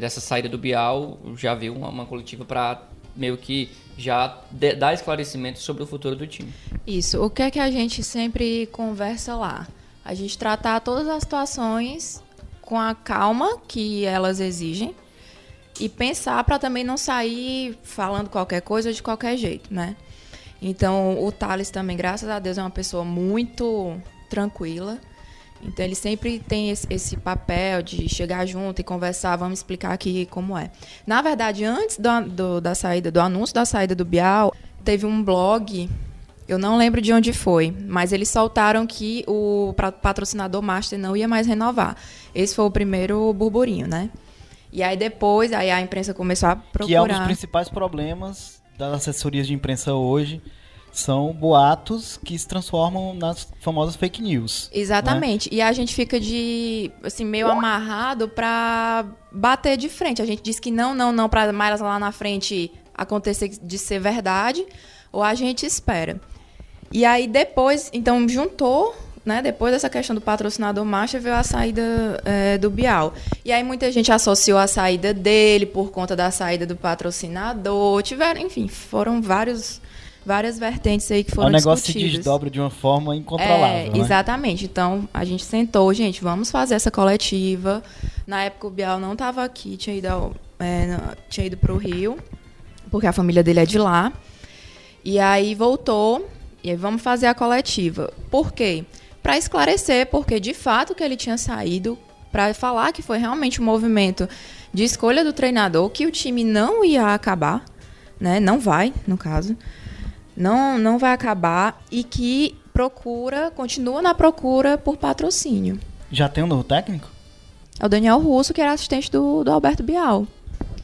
dessa saída do Bial, já veio uma coletiva para meio que já dar esclarecimento sobre o futuro do time. Isso. O que é que a gente sempre conversa lá? A gente tratar todas as situações com a calma que elas exigem e pensar para também não sair falando qualquer coisa de qualquer jeito, né? Então, o Thales também, graças a Deus, é uma pessoa muito tranquila. Então, ele sempre tem esse papel de chegar junto e conversar, vamos explicar aqui como é. Na verdade, antes do anúncio da saída do Bial, teve um blog, eu não lembro de onde foi, mas eles soltaram que o patrocinador Master não ia mais renovar. Esse foi o primeiro burburinho, né? E aí depois, a imprensa começou a procurar... Que é um dos principais problemas das assessorias de imprensa hoje, são boatos que se transformam nas famosas fake news. Exatamente. Né? E a gente fica meio amarrado pra bater de frente. A gente diz que não, pra mais lá na frente acontecer de ser verdade, ou a gente espera. E aí depois, então juntou... Né? Depois dessa questão do patrocinador Master, veio a saída do Bial. E aí muita gente associou a saída dele por conta da saída do patrocinador. Enfim, foram várias vertentes aí que foram discutidas. O negócio se desdobra de uma forma incontrolável, né? Exatamente. Então, a gente sentou, vamos fazer essa coletiva. Na época, o Bial não estava aqui, tinha ido para o Rio, porque a família dele é de lá. E aí voltou, e aí vamos fazer a coletiva. Por quê? Para esclarecer, porque de fato que ele tinha saído, para falar que foi realmente um movimento de escolha do treinador, que o time não ia acabar, né? Não vai, no caso, não vai acabar, e que continua na procura por patrocínio. Já tem um novo técnico? É o Daniel Russo, que era assistente do Alberto Bial.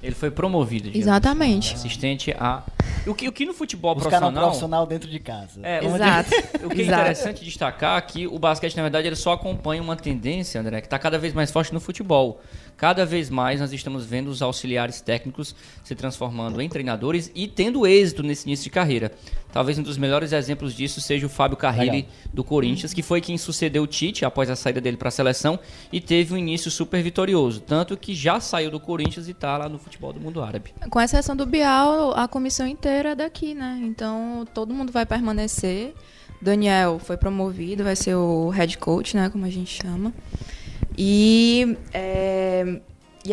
Ele foi promovido. Exatamente. Assistente a... O que no futebol profissional... Buscar um profissional dentro de casa. Exato. O que é interessante destacar é que o basquete, na verdade, ele só acompanha uma tendência, André, que está cada vez mais forte no futebol. Cada vez mais nós estamos vendo os auxiliares técnicos se transformando em treinadores e tendo êxito nesse início de carreira. Talvez um dos melhores exemplos disso seja o Fábio Carrilli, do Corinthians, que foi quem sucedeu o Tite após a saída dele para a seleção e teve um início super vitorioso. Tanto que já saiu do Corinthians e está lá no futebol do mundo árabe. Com exceção do Bial, a comissão inteira é daqui, né? Então, todo mundo vai permanecer. Daniel foi promovido, vai ser o head coach, né? Como a gente chama. E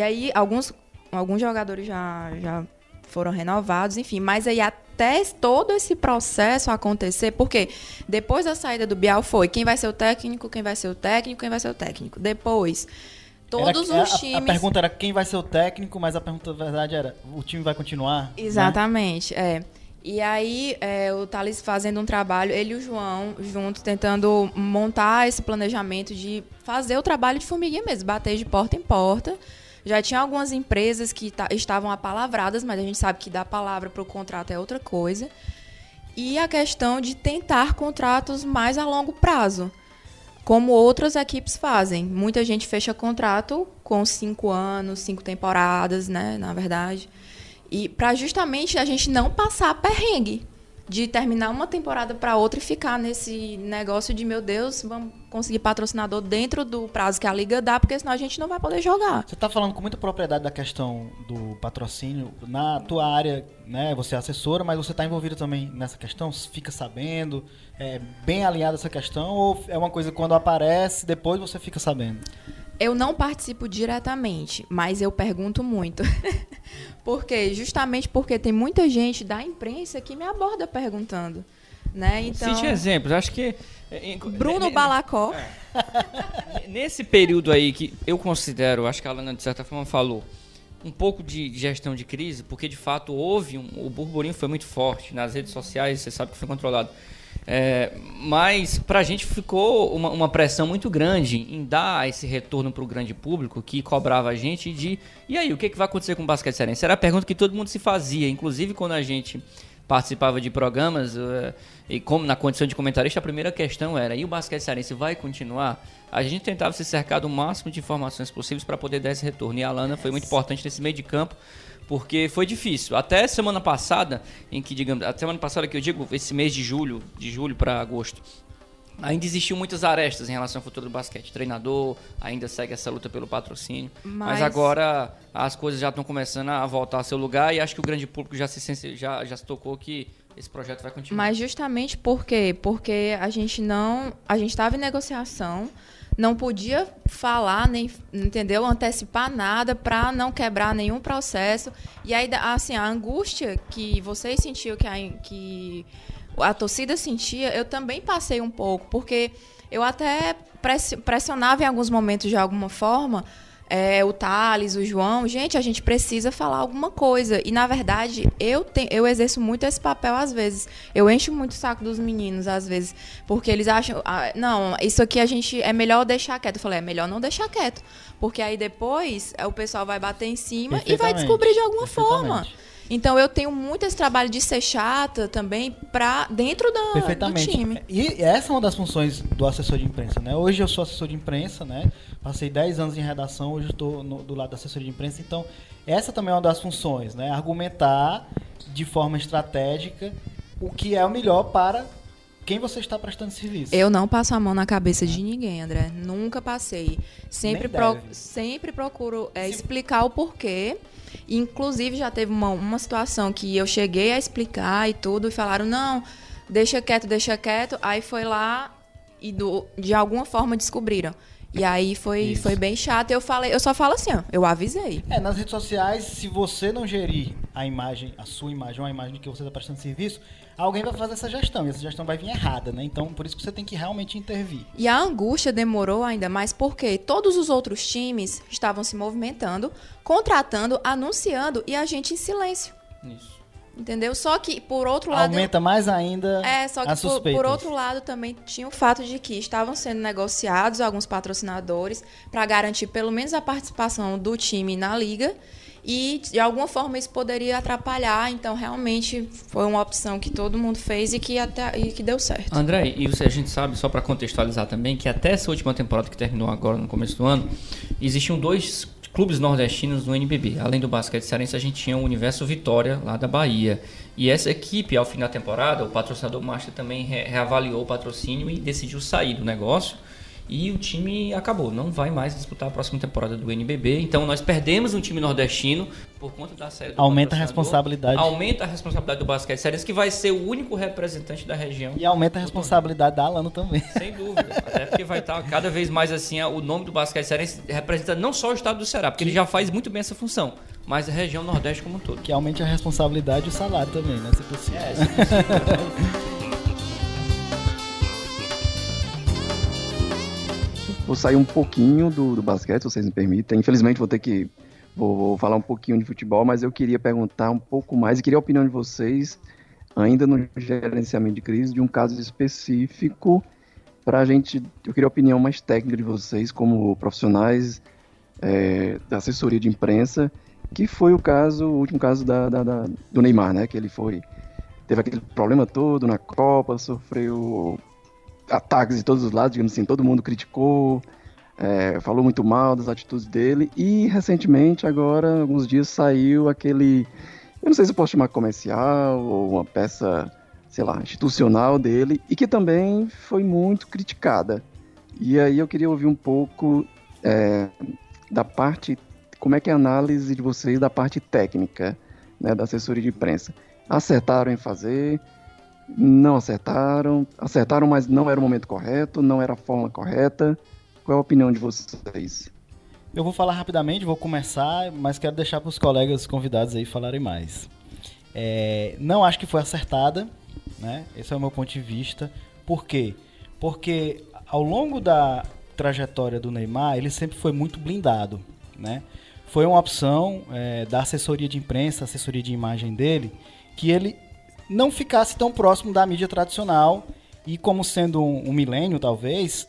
aí, alguns jogadores já foram renovados, enfim. Mas aí, até todo esse processo acontecer, porque depois da saída do Bial foi quem vai ser o técnico, quem vai ser o técnico, quem vai ser o técnico. Depois, todos os times... A pergunta era quem vai ser o técnico, mas a pergunta da verdade era, o time vai continuar? Exatamente, né? E aí, o Thales fazendo um trabalho, ele e o João, juntos, tentando montar esse planejamento de fazer o trabalho de formiguinha mesmo, bater de porta em porta. Já tinha algumas empresas que estavam apalavradas, mas a gente sabe que dar palavra para o contrato é outra coisa. E a questão de tentar contratos mais a longo prazo, como outras equipes fazem. Muita gente fecha contrato com 5 anos, 5 temporadas, né, na verdade. E para justamente a gente não passar perrengue de terminar uma temporada para outra e ficar nesse negócio de, meu Deus, vamos conseguir patrocinador dentro do prazo que a liga dá, porque senão a gente não vai poder jogar. Você está falando com muita propriedade da questão do patrocínio. Na tua área, né, você é assessora, mas você está envolvida também nessa questão? Fica sabendo? É bem alinhada essa questão? Ou é uma coisa que quando aparece, depois você fica sabendo? Eu não participo diretamente, mas eu pergunto muito. Justamente porque tem muita gente da imprensa que me aborda perguntando, né? Então, cite exemplos, acho que... Bruno Balacó. Nesse período aí que eu considero, acho que a Alana de certa forma falou, um pouco de gestão de crise, porque de fato houve, o burburinho foi muito forte nas redes sociais, você sabe que foi controlado. Mas pra gente ficou uma pressão muito grande em dar esse retorno pro grande público que cobrava a gente de... E aí, o que vai acontecer com o basquete cearense? Era a pergunta que todo mundo se fazia, inclusive quando a gente participava de programas e como na condição de comentarista, a primeira questão era: e o basquete cearense vai continuar? A gente tentava se cercar do máximo de informações possíveis para poder dar esse retorno. E a Alana foi muito importante nesse meio de campo, porque foi difícil. Até semana passada, a semana passada que eu digo, esse mês de julho para agosto, ainda existiam muitas arestas em relação ao futuro do basquete. O treinador ainda segue essa luta pelo patrocínio. Mas agora as coisas já estão começando a voltar ao seu lugar e acho que o grande público já se tocou que esse projeto vai continuar. Mas justamente por quê? Porque a gente estava em negociação, não podia falar, nem, entendeu? Antecipar nada para não quebrar nenhum processo. E aí, assim, a angústia que vocês sentiam, que a torcida sentia, eu também passei um pouco, porque eu até pressionava em alguns momentos de alguma forma o Thales, o João, gente, a gente precisa falar alguma coisa. E, na verdade, eu exerço muito esse papel às vezes. Eu encho muito o saco dos meninos, às vezes, porque eles acham, não, isso aqui é melhor deixar quieto. Eu falei, é melhor não deixar quieto, porque aí depois o pessoal vai bater em cima e vai descobrir de alguma forma. Então, eu tenho muito esse trabalho de ser chata também para dentro do time. E essa é uma das funções do assessor de imprensa, né? Hoje eu sou assessor de imprensa, né? Passei 10 anos em redação, hoje estou do lado da assessoria de imprensa. Então, essa também é uma das funções, né? Argumentar de forma estratégica o que é o melhor para quem você está prestando serviço. Eu não passo a mão na cabeça de ninguém, André. Nunca passei. Sempre procuro explicar o porquê. Inclusive, já teve uma situação que eu cheguei a explicar e tudo, e falaram, não, deixa quieto. Aí foi lá e de alguma forma descobriram. E aí foi bem chato. Eu só falo assim, ó, eu avisei. Nas redes sociais, se você não gerir a sua imagem, uma imagem de que você está prestando serviço, alguém vai fazer essa gestão, e essa gestão vai vir errada, né? Então, por isso que você tem que realmente intervir. E a angústia demorou ainda mais porque todos os outros times estavam se movimentando, contratando, anunciando, e a gente em silêncio. Isso. Entendeu? Só que, por outro lado... Aumenta mais ainda só que as suspeitas. Por outro lado, também tinha o fato de que estavam sendo negociados alguns patrocinadores para garantir pelo menos a participação do time na liga, e, de alguma forma, isso poderia atrapalhar. Então, realmente, foi uma opção que todo mundo fez e que deu certo. André, e a gente sabe, só para contextualizar também, que até essa última temporada que terminou agora no começo do ano, existiam 2 clubes nordestinos no NBB. Além do basquete cearense, a gente tinha o Universo Vitória, lá da Bahia. E essa equipe, ao fim da temporada, o patrocinador master também reavaliou o patrocínio e decidiu sair do negócio. E o time acabou, não vai mais disputar a próxima temporada do NBB. Então nós perdemos um time nordestino por conta da série do Aumenta a responsabilidade. Aumenta a responsabilidade do basquete cearense, que vai ser o único representante da região. E aumenta a responsabilidade da Alana também. Sem dúvida. Até porque vai estar cada vez mais assim, o nome do basquete cearense representa não só o estado do Ceará, porque ele já faz muito bem essa função, mas a região Nordeste como um todo. Que aumente a responsabilidade e o salário também, né? Se possível. Se possível. Vou sair um pouquinho do basquete, se vocês me permitem. Infelizmente vou falar um pouquinho de futebol, mas eu queria perguntar um pouco mais e queria a opinião de vocês, ainda no gerenciamento de crise, de um caso específico eu queria a opinião mais técnica de vocês, como profissionais da assessoria de imprensa, que foi o último caso do Neymar, né? Que ele teve aquele problema todo na Copa, sofreu ataques de todos os lados, digamos assim, todo mundo criticou, falou muito mal das atitudes dele, e recentemente, agora, alguns dias, saiu aquele, eu não sei se eu posso chamar comercial, ou uma peça, sei lá, institucional dele, e que também foi muito criticada. E aí eu queria ouvir um pouco da parte, como é que é a análise de vocês da parte técnica, né, da assessoria de imprensa. Acertaram em fazer? Não acertaram, mas não era o momento correto, não era a forma correta. Qual é a opinião de vocês? Eu vou falar rapidamente, vou começar, mas quero deixar para os colegas convidados aí falarem mais. Não acho que foi acertada, né? Esse é o meu ponto de vista. Por quê? Porque ao longo da trajetória do Neymar, ele sempre foi muito blindado, né? Foi uma opção da assessoria de imprensa, assessoria de imagem dele, que ele não ficasse tão próximo da mídia tradicional e, como sendo um milênio, talvez,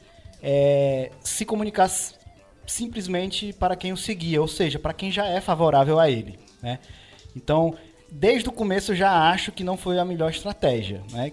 se comunicasse simplesmente para quem o seguia, ou seja, para quem já é favorável a ele, né? Então, desde o começo eu já acho que não foi a melhor estratégia, né?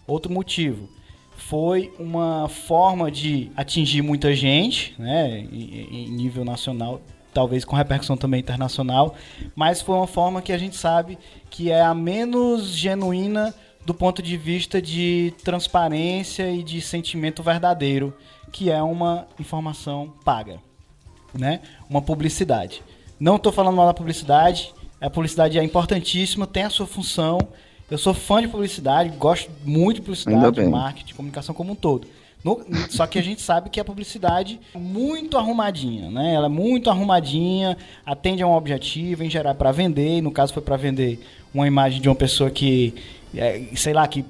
Outro motivo, foi uma forma de atingir muita gente, né, em nível nacional, talvez com repercussão também internacional, mas foi uma forma que a gente sabe que é a menos genuína do ponto de vista de transparência e de sentimento verdadeiro, que é uma informação paga, né? Uma publicidade. Não estou falando mal da publicidade, a publicidade é importantíssima, tem a sua função. Eu sou fã de publicidade, gosto muito de publicidade, de marketing, de comunicação como um todo. Só que a gente sabe que a publicidade é muito arrumadinha, né? Ela é muito arrumadinha, atende a um objetivo, em geral, para vender. No caso, foi para vender uma imagem de uma pessoa que, sei lá, que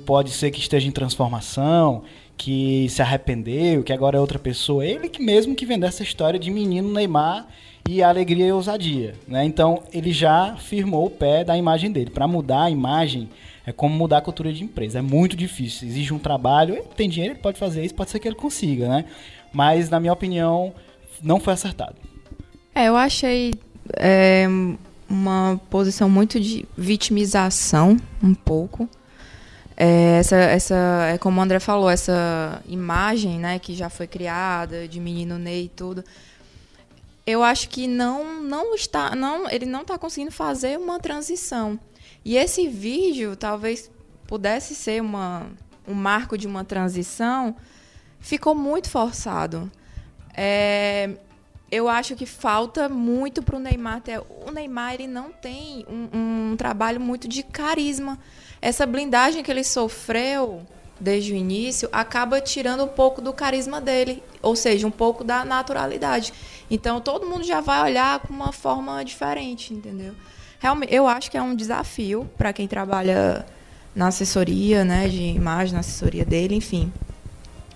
pode ser que esteja em transformação, que se arrependeu, que agora é outra pessoa. Ele que mesmo que vendeu essa história de menino Neymar e alegria e ousadia, né? Então ele já firmou o pé da imagem dele. Para mudar a imagem é como mudar a cultura de empresa, é muito difícil, exige um trabalho. Ele tem dinheiro, ele pode fazer isso, pode ser que ele consiga, né? Mas na minha opinião não foi acertado. Eu achei uma posição muito de vitimização, um pouco. Essa como o André falou, essa imagem, né, que já foi criada de menino Ney e tudo. Eu acho que ele não está conseguindo fazer uma transição. E esse vídeo talvez pudesse ser um marco de uma transição, ficou muito forçado. Eu acho que falta muito para o Neymar. O Neymar ele não tem um trabalho muito de carisma. Essa blindagem que ele sofreu desde o início acaba tirando um pouco do carisma dele, ou seja, um pouco da naturalidade. Então, todo mundo já vai olhar com uma forma diferente, entendeu? Realmente, eu acho que é um desafio para quem trabalha na assessoria, né, de imagem, na assessoria dele, enfim.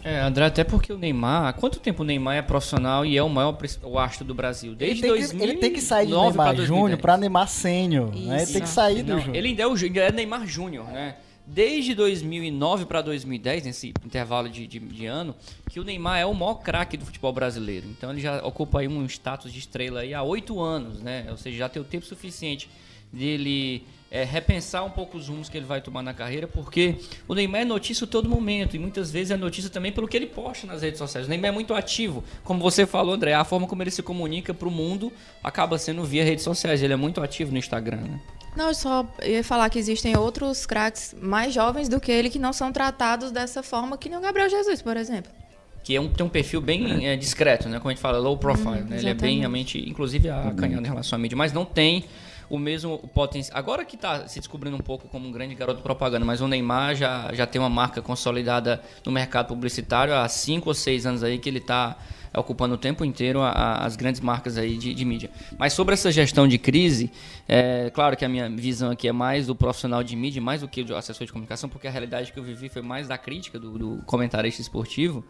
André, até porque o Neymar... Há quanto tempo o Neymar é profissional e é o maior astro do Brasil? Desde 2009 ele tem que sair de Neymar Júnior para Neymar Sênior, né? Ele tem que sair do jogo. Ele ainda é Neymar Júnior, né? Desde 2009 para 2010, nesse intervalo de ano, que o Neymar é o maior craque do futebol brasileiro. Então ele já ocupa aí um status de estrela aí há 8 anos, né? Ou seja, já tem o tempo suficiente dele repensar um pouco os rumos que ele vai tomar na carreira, porque o Neymar é notícia a todo momento, e muitas vezes é notícia também pelo que ele posta nas redes sociais. O Neymar é muito ativo, como você falou, André, a forma como ele se comunica para o mundo acaba sendo via redes sociais. Ele é muito ativo no Instagram, né? Não, eu só ia falar que existem outros craques mais jovens do que ele que não são tratados dessa forma, que nem o Gabriel Jesus, por exemplo. Que tem um perfil bem discreto, né? Como a gente fala, low profile, né? Ele é bem, realmente, inclusive acanhado em relação à mídia, mas não tem o mesmo potencial. Agora que está se descobrindo um pouco como um grande garoto de propaganda, mas o Neymar já tem uma marca consolidada no mercado publicitário há 5 ou 6 anos aí que ele está ocupando o tempo inteiro as grandes marcas aí de mídia. Mas sobre essa gestão de crise, claro que a minha visão aqui é mais do profissional de mídia, mais do que do assessor de comunicação, porque a realidade que eu vivi foi mais da crítica do comentarista esportivo.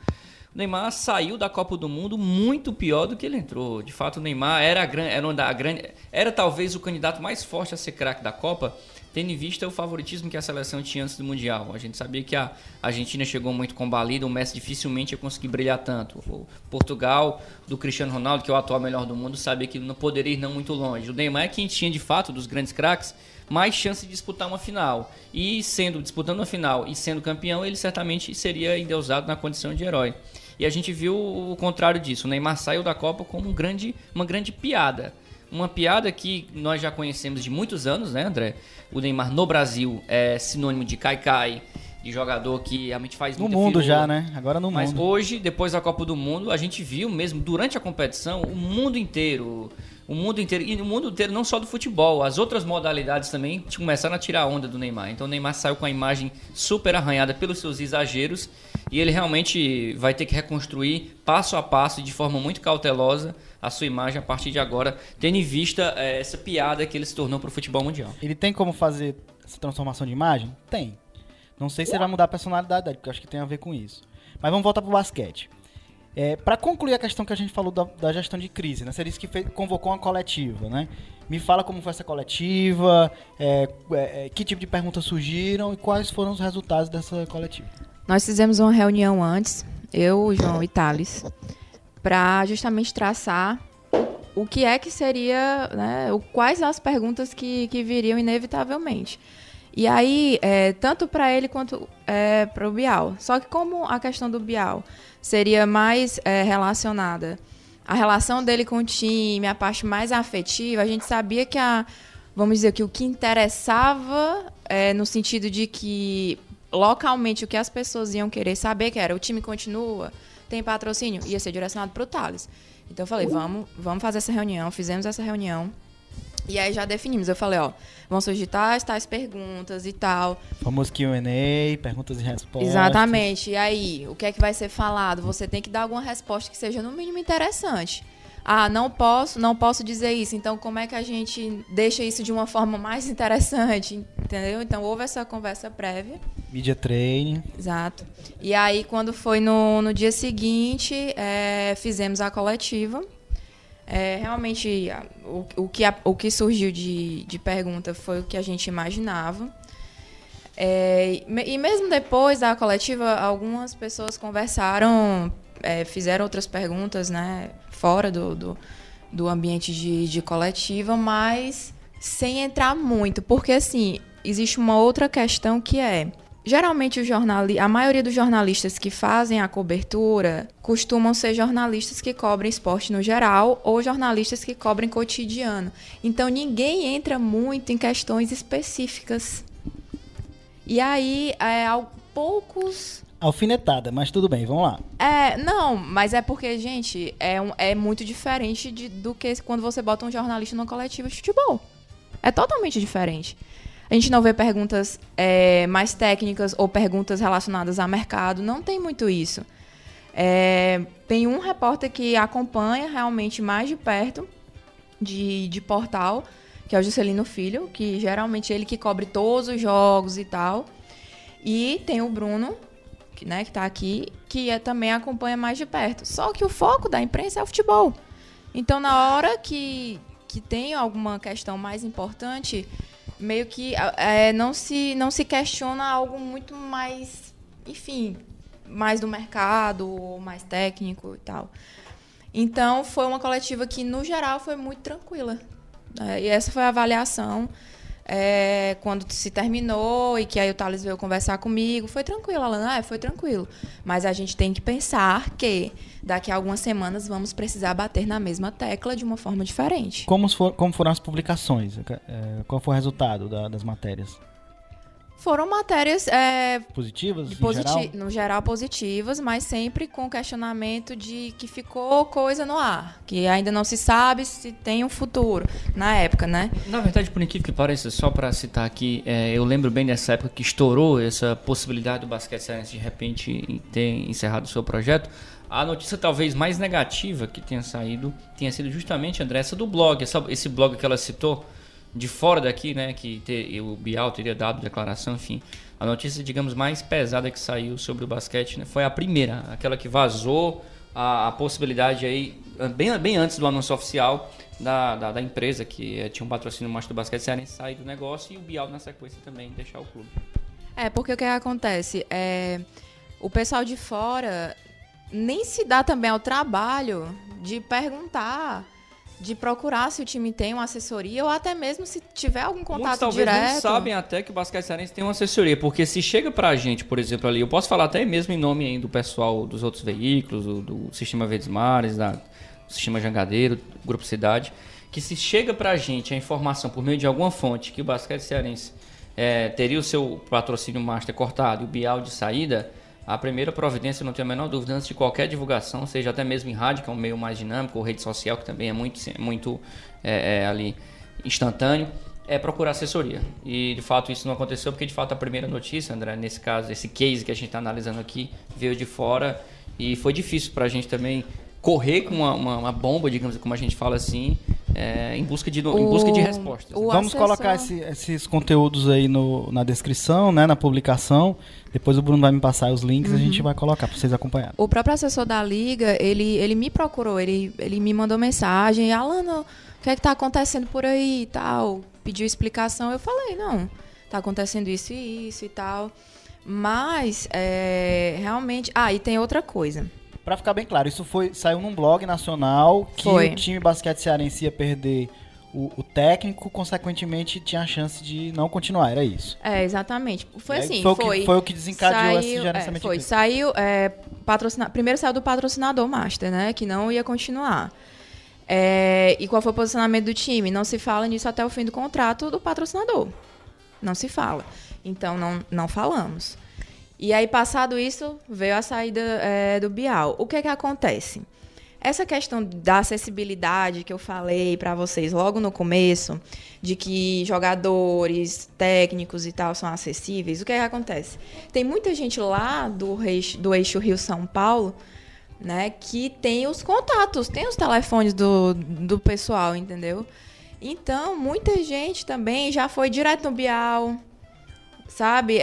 O Neymar saiu da Copa do Mundo muito pior do que ele entrou. De fato, o Neymar era talvez o candidato mais forte a ser craque da Copa, tendo em vista o favoritismo que a seleção tinha antes do Mundial. A gente sabia que a Argentina chegou muito combalida, o Messi dificilmente ia conseguir brilhar tanto. O Portugal, do Cristiano Ronaldo, que é o atual melhor do mundo, sabia que não poderia ir não muito longe. O Neymar é quem tinha, de fato, dos grandes craques, mais chance de disputar uma final. E disputando uma final e sendo campeão, ele certamente seria endeusado na condição de herói. E a gente viu o contrário disso. O Neymar saiu da Copa como uma grande piada. Uma piada que nós já conhecemos de muitos anos, né, André? O Neymar no Brasil é sinônimo de caicai, de jogador que realmente faz muita no mundo firula. Já, né? Agora no Mas mundo. Mas hoje, depois da Copa do Mundo, a gente viu mesmo, durante a competição, o mundo inteiro, e o mundo inteiro não só do futebol, as outras modalidades também começaram a tirar onda do Neymar. Então o Neymar saiu com a imagem super arranhada pelos seus exageros, e ele realmente vai ter que reconstruir passo a passo e de forma muito cautelosa a sua imagem a partir de agora, tendo em vista essa piada que ele se tornou para o futebol mundial. Ele tem como fazer essa transformação de imagem? Tem. Não sei se ele vai mudar a personalidade dele, porque eu acho que tem a ver com isso. Mas vamos voltar pro basquete. Para concluir a questão que a gente falou da gestão de crise, né? Você disse que convocou uma coletiva, né? Me fala como foi essa coletiva, que tipo de perguntas surgiram e quais foram os resultados dessa coletiva. Nós fizemos uma reunião antes, eu, o João e Thales, para justamente traçar o que é que seria, né, quais as perguntas que viriam inevitavelmente. E aí, tanto para ele quanto para o Bial. Só que como a questão do Bial seria mais relacionada à relação dele com o time, a parte mais afetiva, a gente sabia que vamos dizer que o que interessava no sentido de que localmente o que as pessoas iam querer saber, que era o time continua, tem patrocínio, ia ser direcionado para o Thales. Então eu falei, vamos fazer essa reunião, fizemos essa reunião. E aí já definimos, eu falei, vão surgir tais perguntas e tal. Famoso Q&A, perguntas e respostas. Exatamente, e aí, o que é que vai ser falado? Você tem que dar alguma resposta que seja no mínimo interessante. Não posso dizer isso, então como é que a gente deixa isso de uma forma mais interessante, entendeu? Então houve essa conversa prévia. Media training. Exato. E aí quando foi no dia seguinte, fizemos a coletiva. Realmente o que surgiu de pergunta foi o que a gente imaginava. E mesmo depois da coletiva, algumas pessoas conversaram, fizeram outras perguntas, né, fora do ambiente de coletiva, mas sem entrar muito, porque assim, existe uma outra questão que geralmente a maioria dos jornalistas que fazem a cobertura costumam ser jornalistas que cobrem esporte no geral ou jornalistas que cobrem cotidiano. Então ninguém entra muito em questões específicas. E aí, poucos... Alfinetada, mas tudo bem, vamos lá. Não, mas é porque, gente, é muito diferente do que quando você bota um jornalista numa coletiva de futebol. É totalmente diferente. A gente não vê perguntas mais técnicas ou perguntas relacionadas a mercado. Não tem muito isso. Tem um repórter que acompanha realmente mais de perto de portal, que é o Juscelino Filho, que geralmente é ele que cobre todos os jogos e tal. E tem o Bruno, que está aqui, que também acompanha mais de perto. Só que o foco da imprensa é o futebol. Então, na hora que tem alguma questão mais importante, meio que não se questiona algo muito mais, enfim, mais do mercado, mais técnico e tal. Então, foi uma coletiva que, no geral, foi muito tranquila. E essa foi a avaliação. Quando se terminou e que aí o Thales veio conversar comigo, foi tranquilo, Alana, foi tranquilo. Mas a gente tem que pensar que daqui a algumas semanas vamos precisar bater na mesma tecla de uma forma diferente. Como foram as publicações? Qual foi o resultado das matérias? Foram matérias positivas, no geral positivas, mas sempre com questionamento de que ficou coisa no ar, que ainda não se sabe se tem um futuro na época, né? Na verdade, por incrível que pareça, só para citar aqui, eu lembro bem dessa época que estourou essa possibilidade do basquete cearense de repente ter encerrado o seu projeto. A notícia talvez mais negativa que tenha saído tenha sido justamente, André, essa do blog, esse blog que ela citou, de fora daqui, né, que o Bial teria dado declaração, enfim. A notícia, digamos, mais pesada que saiu sobre o basquete, né, foi a primeira, aquela que vazou a possibilidade aí, bem antes do anúncio oficial da empresa, que tinha um patrocínio macho do basquete cearense, sair do negócio, e o Bial, na sequência, também deixar o clube. Porque o que acontece? O pessoal de fora nem se dá também ao trabalho de perguntar, de procurar se o time tem uma assessoria ou até mesmo se tiver algum contato talvez direto. Muitos não sabem até que o basquete cearense tem uma assessoria, porque se chega pra gente, por exemplo, ali, eu posso falar até mesmo em nome aí do pessoal dos outros veículos, do Sistema Verdes Mares, do Sistema Jangadeiro, do Grupo Cidade, que se chega pra gente a informação por meio de alguma fonte que o basquete cearense teria o seu patrocínio master cortado e o Bial de saída, a primeira providência, não tenho a menor dúvida, antes de qualquer divulgação, seja até mesmo em rádio, que é um meio mais dinâmico, ou rede social, que também é muito ali instantâneo, é procurar assessoria. E, de fato, isso não aconteceu, porque, de fato, a primeira notícia, André, nesse caso, esse case que a gente está analisando aqui, veio de fora, e foi difícil para a gente também correr com uma bomba, digamos, como a gente fala assim, em busca de respostas. Vamos colocar esses conteúdos aí na descrição, né, na publicação. Depois o Bruno vai me passar os links e a gente vai colocar para vocês acompanharem. O próprio assessor da Liga, ele me procurou, ele me mandou mensagem, Alana, o que é que tá acontecendo por aí e tal? Pediu explicação, eu falei, não, tá acontecendo isso e isso e tal. Mas, realmente... e tem outra coisa. Pra ficar bem claro, isso saiu num blog nacional que o time basquete cearense ia perder o técnico, consequentemente tinha a chance de não continuar, era isso. Exatamente. Foi assim, foi o que desencadeou esse gerenciamento de crise. Primeiro saiu do patrocinador Master, né, que não ia continuar. E qual foi o posicionamento do time? Não se fala nisso até o fim do contrato do patrocinador. Não se fala. Então, não falamos. E aí, passado isso, veio a saída do Bial. O que acontece? Essa questão da acessibilidade que eu falei para vocês logo no começo, de que jogadores, técnicos e tal são acessíveis, o que acontece? Tem muita gente lá do eixo Rio-São Paulo, né, que tem os contatos, tem os telefones do pessoal, entendeu? Então, muita gente também já foi direto no Bial, sabe?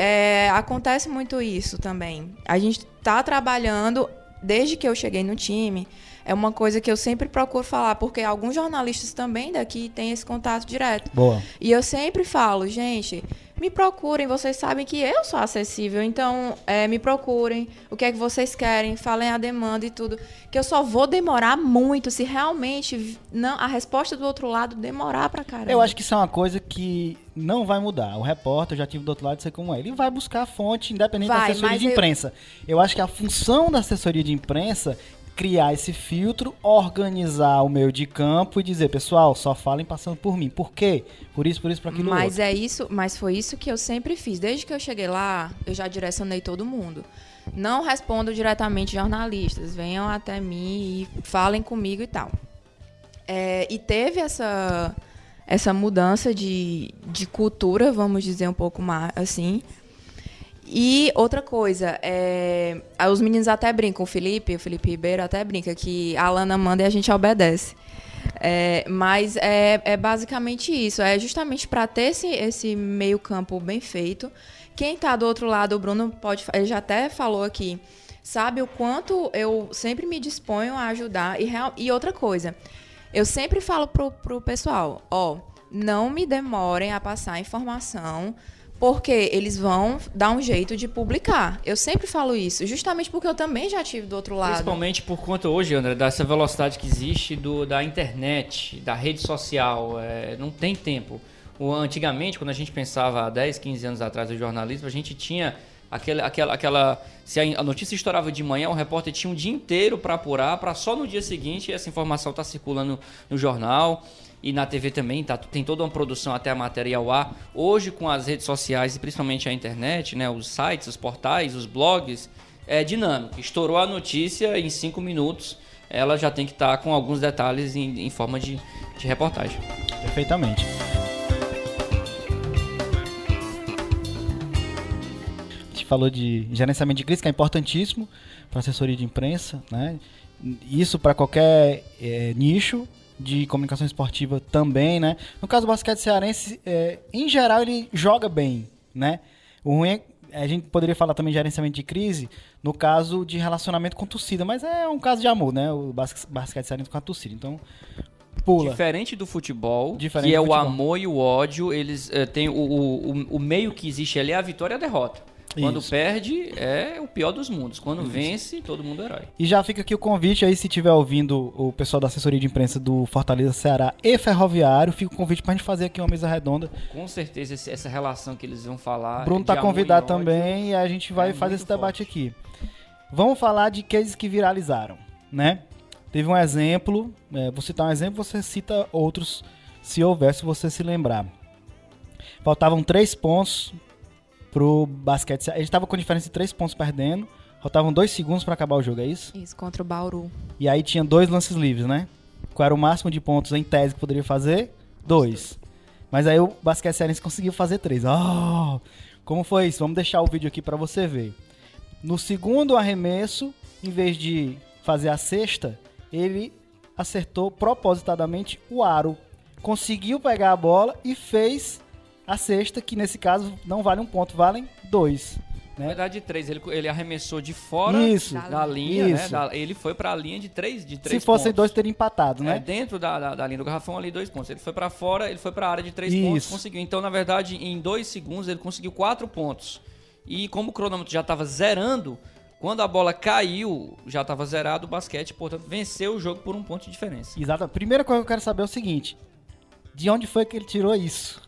Acontece muito isso também. A gente está trabalhando, desde que eu cheguei no time, é uma coisa que eu sempre procuro falar, porque alguns jornalistas também daqui têm esse contato direto. Boa. E eu sempre falo, gente, me procurem, vocês sabem que eu sou acessível, então me procurem, o que é que vocês querem, falem a demanda e tudo, que eu só vou demorar muito se realmente a resposta do outro lado demorar pra caramba. Eu acho que isso é uma coisa que não vai mudar. O repórter, eu já tive do outro lado, sei como é. Ele vai buscar a fonte independente da assessoria de imprensa. Eu acho que a função da assessoria de imprensa criar esse filtro, organizar o meio de campo e dizer, pessoal, só falem passando por mim. Por quê? Por isso, por aquilo outro. Mas foi isso que eu sempre fiz. Desde que eu cheguei lá, eu já direcionei todo mundo. Não respondo diretamente jornalistas. Venham até mim e falem comigo e tal. E teve essa mudança de cultura, vamos dizer um pouco mais assim. E outra coisa, os meninos até brincam, o Felipe Ribeiro até brinca que a Alana manda e a gente obedece. Mas é basicamente isso, é justamente para ter esse meio campo bem feito. Quem está do outro lado, o Bruno ele já até falou aqui, sabe o quanto eu sempre me disponho a ajudar. E outra coisa, eu sempre falo pro pessoal, não me demorem a passar a informação, porque eles vão dar um jeito de publicar. Eu sempre falo isso, justamente porque eu também já tive do outro lado. Principalmente por conta hoje, André, dessa velocidade que existe da internet, da rede social. Não tem tempo. Antigamente, quando a gente pensava há 10, 15 anos atrás do jornalismo, a gente tinha aquela... Se a notícia estourava de manhã, o repórter tinha um dia inteiro para apurar, para só no dia seguinte essa informação estar circulando no jornal. E na TV também, tem toda uma produção até a matéria ao ar. Hoje, com as redes sociais e principalmente a internet, né, os sites, os portais, os blogs, é dinâmico. Estourou a notícia, em 5 minutos, ela já tem que estar com alguns detalhes em forma de reportagem. Perfeitamente. A gente falou de gerenciamento de crise, que é importantíssimo para assessoria de imprensa, né? Isso para qualquer nicho de comunicação esportiva também, né? No caso do basquete cearense, em geral, ele joga bem, né? O ruim é, a gente poderia falar também de gerenciamento de crise no caso de relacionamento com torcida, mas é um caso de amor, né? O basquete cearense com a torcida, então pula. Diferente do futebol, que é o amor e o ódio, eles têm o meio que existe ali é a vitória e a derrota. Quando perde, é o pior dos mundos. Quando vence, todo mundo é herói. E já fica aqui o convite aí, se estiver ouvindo o pessoal da assessoria de imprensa do Fortaleza, Ceará e Ferroviário, fica o convite pra gente fazer aqui uma mesa redonda. Com certeza, essa relação que eles vão falar... Bruno tá convidado também e a gente vai fazer esse debate aqui. Vamos falar de cases que viralizaram, né? Teve um exemplo, vou citar um exemplo, você cita outros, se houver, se você se lembrar. Faltavam 3 pontos... pro basquete. Ele estava com diferença de 3 pontos perdendo. Faltavam 2 segundos para acabar o jogo, é isso? Isso, contra o Bauru. E aí tinha 2 lances livres, né? Qual era o máximo de pontos em tese que poderia fazer? 2. Mas aí o basquete cearense conseguiu fazer 3. Como foi isso? Vamos deixar o vídeo aqui para você ver. No segundo arremesso, em vez de fazer a cesta, ele acertou propositadamente o aro. Conseguiu pegar a bola e fez a cesta, que nesse caso não vale 1 ponto, valem 2. Né? Na verdade, 3. Ele arremessou de fora da linha, né? Ele foi para a linha de 3 Se fossem 2, teria empatado, né? Dentro da linha do garrafão, ali 2 pontos. Ele foi para fora, ele foi para a área de 3 pontos, conseguiu. Então, na verdade, em 2 segundos, ele conseguiu 4 pontos. E como o cronômetro já estava zerando, Quando a bola caiu, já estava zerado o basquete, portanto, venceu o jogo por 1 ponto de diferença. Exato. A primeira coisa que eu quero saber é o seguinte: de onde foi que ele tirou isso?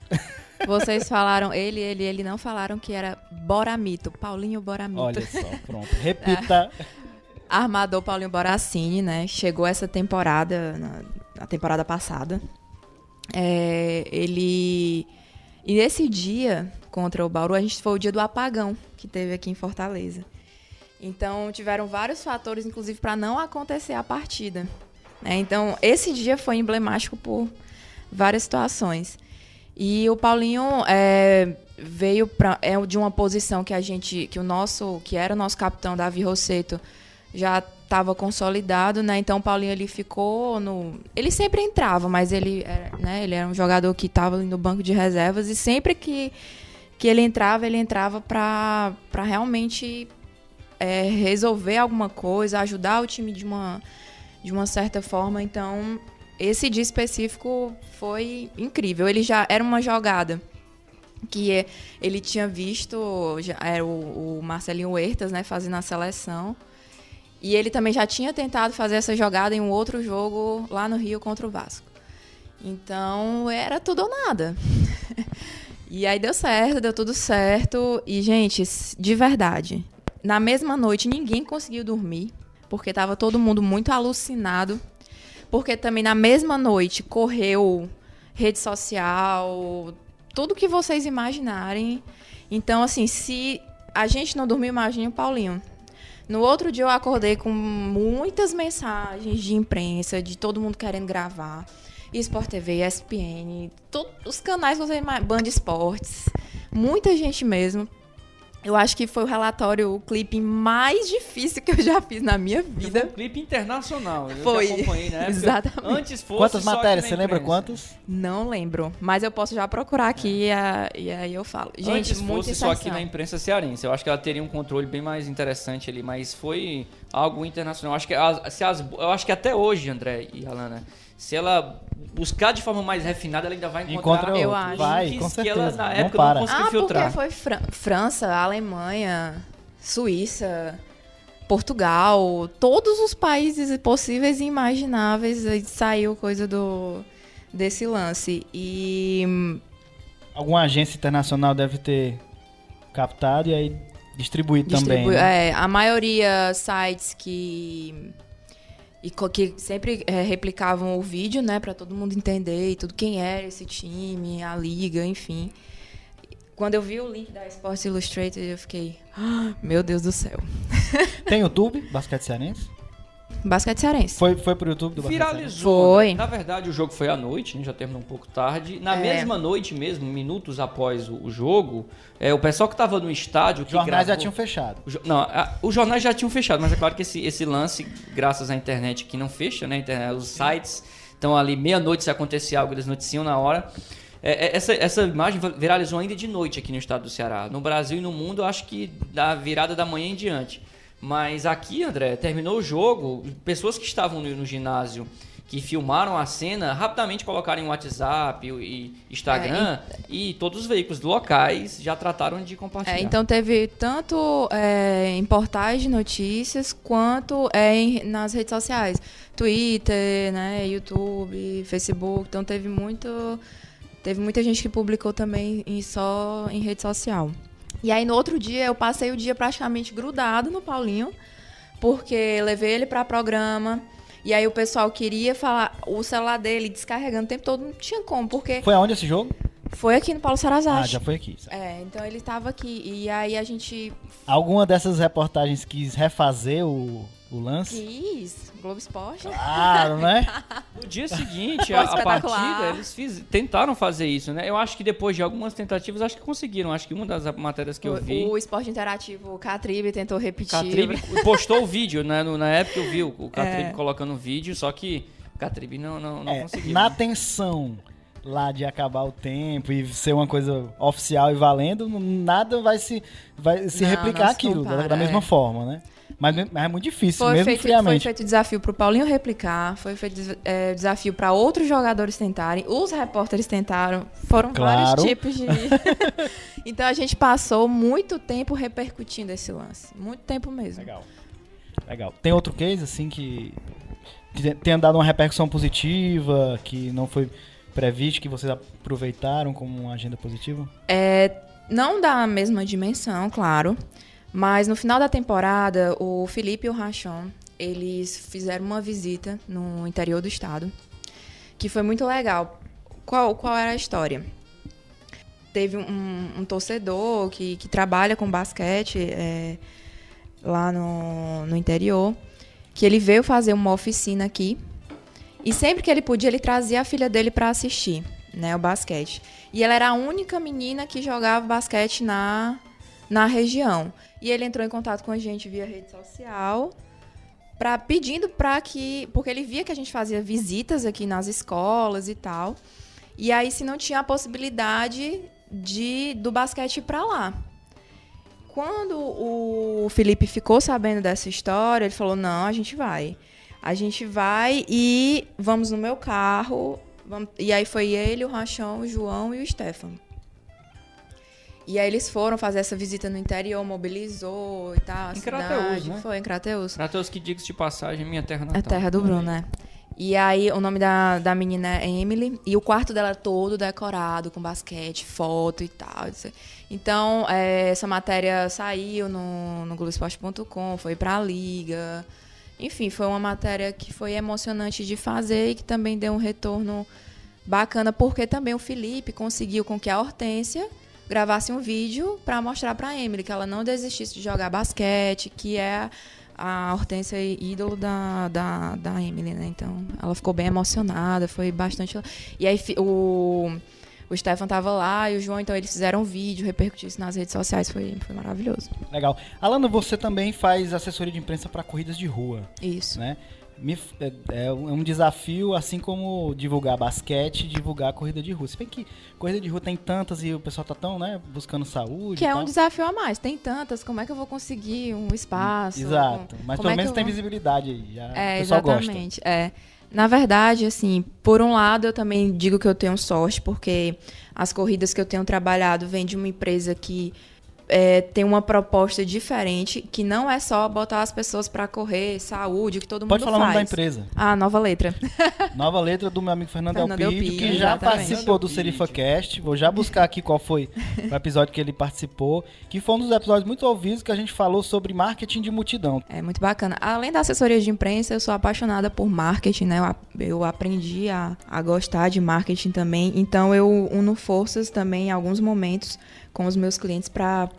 Vocês falaram, ele não falaram que era Boramito, Paulinho Boramito. Olha só, pronto. Repita. Armador Paulinho Borassini, né? Chegou essa temporada, na temporada passada. E nesse dia, contra o Bauru, foi o dia do apagão que teve aqui em Fortaleza. Então, tiveram vários fatores, inclusive, para não acontecer a partida, né? Então, esse dia foi emblemático por várias situações. E o Paulinho veio de uma posição que que era o nosso capitão, Davi Rosseto, já estava consolidado, né? Então o Paulinho ele ficou ele sempre entrava, mas ele era um jogador que estava no banco de reservas e sempre que ele entrava para realmente resolver alguma coisa, ajudar o time de uma certa forma. Então esse dia específico foi incrível. Ele já era uma jogada que ele tinha visto, era o Marcelinho Huertas, né, fazendo a seleção. E ele também já tinha tentado fazer essa jogada em um outro jogo lá no Rio contra o Vasco. Então, era tudo ou nada. E aí deu tudo certo. E, gente, de verdade, na mesma noite ninguém conseguiu dormir, porque estava todo mundo muito alucinado. Porque também na mesma noite correu rede social, tudo que vocês imaginarem. Então, assim, se a gente não dormiu, imagine o Paulinho. No outro dia eu acordei com muitas mensagens de imprensa, de todo mundo querendo gravar. Sport TV, ESPN, todos os canais, Band Esportes, muita gente mesmo. Eu acho que foi o clipe mais difícil que eu já fiz na minha vida. Foi um clipe internacional, eu foi. te acompanhei, né? Exatamente. Antes fosse quantas só matérias? aqui Você na lembra imprensa. quantas? Não lembro, mas eu posso já procurar aqui e aí eu falo. Gente, Antes muito fosse só aqui exceção. na imprensa cearense. Eu acho que ela teria um controle bem mais interessante ali, mas foi algo internacional. Eu acho que até hoje, André e Alana, se ela buscar de forma mais refinada, ela ainda vai encontrar Eu acho. Vai, links com que certeza. ela na Não época para. não conseguiu filtrar. Porque foi França, Alemanha, Suíça, Portugal, todos os países possíveis e imagináveis, aí saiu coisa desse lance. E Alguma agência internacional deve ter captado e aí distribuído também. Né? a maioria sites que sempre replicavam o vídeo, né, para todo mundo entender e tudo, quem era esse time, a liga, enfim. Quando eu vi o link da Sports Illustrated, eu fiquei, meu Deus do céu. Tem YouTube, Basquete Cearense? Basquete cearense. Foi pro YouTube do Basquete Cearense? Viralizou. Foi. Né? Na verdade, o jogo foi à noite, né? Já terminou um pouco tarde. Na mesma noite mesmo, minutos após o jogo, o pessoal que estava no estádio... Os jornais já tinham fechado. Os jornais já tinham fechado, mas é claro que esse lance, graças à internet que não fecha, né? Os sites estão ali, meia-noite se acontecer algo, eles noticiam na hora. Essa imagem viralizou ainda de noite aqui no estado do Ceará. No Brasil e no mundo, eu acho que da virada da manhã em diante. Mas aqui, André, terminou o jogo, pessoas que estavam no ginásio, que filmaram a cena, rapidamente colocaram em WhatsApp e Instagram, e todos os veículos locais já trataram de compartilhar. Então teve tanto em portais de notícias, quanto nas redes sociais. Twitter, né, YouTube, Facebook, então teve muita gente que publicou também só em rede social. E aí, no outro dia, eu passei o dia praticamente grudado no Paulinho, porque levei ele para programa, e aí o pessoal queria falar, o celular dele descarregando o tempo todo, não tinha como, porque... Foi aonde esse jogo? Foi aqui no Paulo Sarazate. Já foi aqui. Então ele estava aqui, e aí a gente... Alguma dessas reportagens quis refazer o lance? Quis, Globo Esporte. Claro, né? No dia seguinte, Foi a espetacular. partida, eles tentaram fazer isso, né? Eu acho que depois de algumas tentativas, acho que conseguiram. Acho que uma das matérias que eu vi... O Esporte Interativo, o Catribe tentou repetir. Catribe postou o vídeo, né? Na época eu vi o Catribe colocando o vídeo, só que o Catribe não conseguiu. Na tensão lá de acabar o tempo e ser uma coisa oficial e valendo, nada vai se replicar não se aquilo compara, da mesma forma, né? Mas é muito difícil, Foi mesmo feito friamente. desafio pro Paulinho replicar, foi feito desafio para outros jogadores tentarem, os repórteres tentaram, foram Claro. vários tipos de... Então a gente passou muito tempo repercutindo esse lance, muito tempo mesmo. Legal. Tem outro case, assim, que tenha dado uma repercussão positiva, que não foi previsto, que vocês aproveitaram como uma agenda positiva? Não da mesma dimensão, claro, mas no final da temporada, o Felipe e o Rachon, eles fizeram uma visita no interior do estado, que foi muito legal. Qual era a história? Teve um torcedor que trabalha com basquete lá no interior, que ele veio fazer uma oficina aqui, e sempre que ele podia, ele trazia a filha dele para assistir, né, o basquete. E ela era a única menina que jogava basquete na região. E ele entrou em contato com a gente via rede social, pedindo porque ele via que a gente fazia visitas aqui nas escolas e tal. E aí, se não tinha a possibilidade do basquete ir para lá. Quando o Felipe ficou sabendo dessa história, ele falou, não, a gente vai. A gente vai e vamos no meu carro. E aí foi ele, o Rachon, o João e o Stefano. E aí eles foram fazer essa visita no interior, mobilizou e tal. Em Crateús, né? Foi, em Crateús. Crateús, que diga-se de passagem, minha terra natal. A terra do Bruno, né? E aí o nome da menina é Emily. E o quarto dela é todo decorado, com basquete, foto e tal. Então, essa matéria saiu no Globoesporte.com, foi pra Liga. Enfim, foi uma matéria que foi emocionante de fazer e que também deu um retorno bacana, porque também o Felipe conseguiu com que a Hortência gravasse um vídeo para mostrar para a Emily que ela não desistisse de jogar basquete, que é a Hortência ídolo da Emily, né? Então, ela ficou bem emocionada, foi bastante... E aí, o Stefan tava lá e o João, então eles fizeram um vídeo, repercutiu isso nas redes sociais, foi maravilhoso. Legal. Alana, você também faz assessoria de imprensa para corridas de rua. Isso. Né? É um desafio, assim como divulgar basquete, divulgar corrida de rua. Se bem que corrida de rua tem tantas e o pessoal tá tão, né, buscando saúde. Que e é tal. um desafio a mais. Tem tantas, como é que eu vou conseguir um espaço? Exato. Mas pelo menos tem vou... visibilidade aí. Já o pessoal exatamente. Na verdade, assim, por um lado, eu também digo que eu tenho sorte, porque as corridas que eu tenho trabalhado vêm de uma empresa que tem uma proposta diferente, que não é só botar as pessoas para correr, saúde, que todo mundo faz. Pode falar o nome da empresa. Nova Letra. Nova Letra do meu amigo Fernando Elpidio, que já exatamente. participou do SerifaCast. Vou já buscar aqui qual foi o episódio que ele participou, que foi um dos episódios muito ouvidos que a gente falou sobre marketing de multidão. É muito bacana. Além da assessoria de imprensa, eu sou apaixonada por marketing, né? Eu aprendi a gostar de marketing também, então eu uno forças também em alguns momentos com os meus clientes para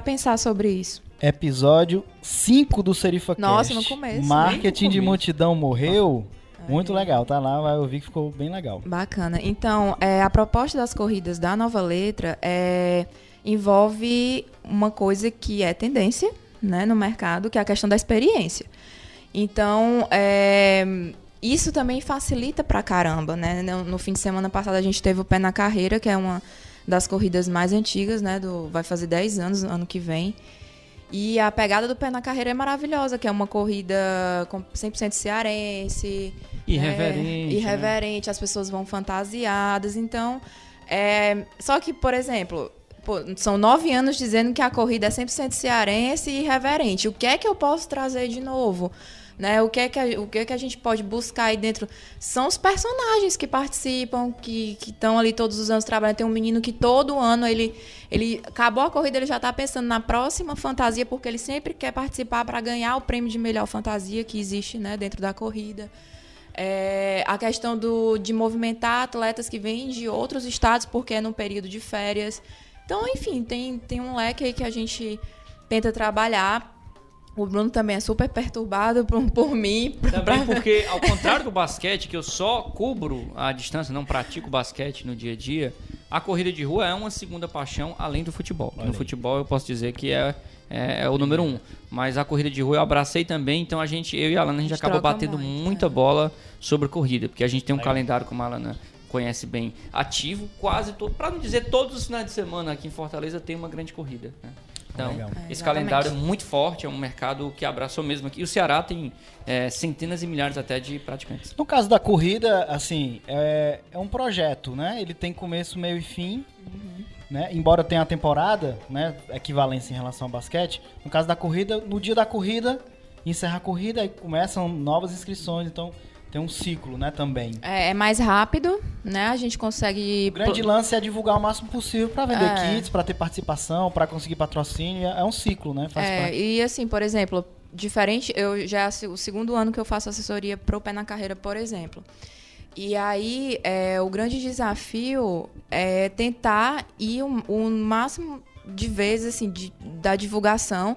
pensar sobre isso. Episódio 5 do SerifaCast. Nossa, no começo. Marketing de multidão morreu. Muito legal, tá lá, vai ouvir que ficou bem legal. Bacana. Então, a proposta das corridas da Nova Letra envolve uma coisa que é tendência, né, no mercado, que é a questão da experiência. Então, isso também facilita pra caramba, né? No fim de semana passado a gente teve o Pé na Carreira, que é uma das corridas mais antigas, né? Vai fazer 10 anos ano que vem. E a pegada do Pé na Carreira é maravilhosa, que é uma corrida com 100% cearense. Irreverente. Irreverente, né? As pessoas vão fantasiadas. Então, só que, por exemplo, são 9 anos dizendo que a corrida é 100% cearense e irreverente. O que é que eu posso trazer de novo? Né? O que é que a gente pode buscar aí dentro? São os personagens que participam, que estão ali todos os anos trabalhando. Tem um menino que todo ano, ele acabou a corrida, ele já está pensando na próxima fantasia, porque ele sempre quer participar para ganhar o prêmio de melhor fantasia que existe, né, dentro da corrida. A questão de movimentar atletas que vêm de outros estados, porque é num período de férias. Então, enfim, tem um leque aí que a gente tenta trabalhar. O Bruno também é super perturbado por mim. Também porque, ao contrário do basquete, que eu só cubro a distância, não pratico basquete no dia a dia, a corrida de rua é uma segunda paixão além do futebol. No futebol eu posso dizer que é o número 1. Mas a corrida de rua eu abracei também, então eu e a Alana, a gente acaba batendo muita bola sobre corrida, porque a gente tem um calendário, como a Alana conhece bem, ativo, quase todo, para não dizer todos os finais de semana aqui em Fortaleza tem uma grande corrida, né? Então, Legal. esse Exatamente. calendário é muito forte, é um mercado que abraçou mesmo aqui. E o Ceará tem centenas e milhares até de praticantes. No caso da corrida, assim, é um projeto, né? Ele tem começo, meio e fim, né? Embora tenha a temporada, né? Equivalência em relação ao basquete. No caso da corrida, no dia da corrida, encerra a corrida e começam novas inscrições. Então, tem um ciclo, né? Também. É mais rápido, né? A gente consegue... O grande lance é divulgar o máximo possível para vender É. kits, para ter participação, para conseguir patrocínio. É um ciclo, né? Faz parte. E assim, por exemplo, diferente, eu já é o segundo ano que eu faço assessoria pro Pé na Carreira, por exemplo. E aí, o grande desafio é tentar ir o máximo de vezes, assim, da divulgação.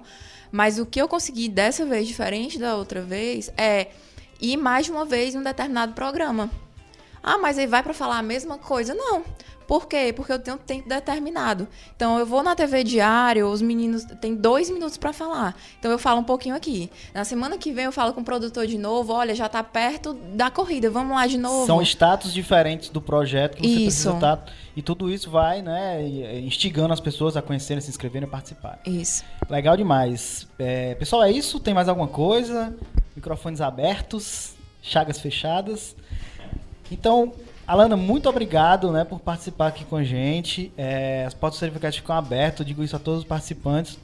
Mas o que eu consegui dessa vez, diferente da outra vez, é ir mais de uma vez em um determinado programa. Ah, mas aí vai para falar a mesma coisa? Não. Por quê? Porque eu tenho tempo determinado. Então, eu vou na TV Diário, os meninos têm 2 minutos para falar. Então, eu falo um pouquinho aqui. Na semana que vem, eu falo com o produtor de novo. Olha, já tá perto da corrida, vamos lá de novo. São status diferentes do projeto que você Isso. precisa estar. E tudo isso vai, né, instigando as pessoas a conhecerem, se inscreverem e participarem. Isso. Legal demais. Pessoal, é isso? Tem mais alguma coisa? Microfones abertos, chagas fechadas. Então, Alana, muito obrigado, né, por participar aqui com a gente. As portas do Certificado ficam abertas, eu digo isso a todos os participantes,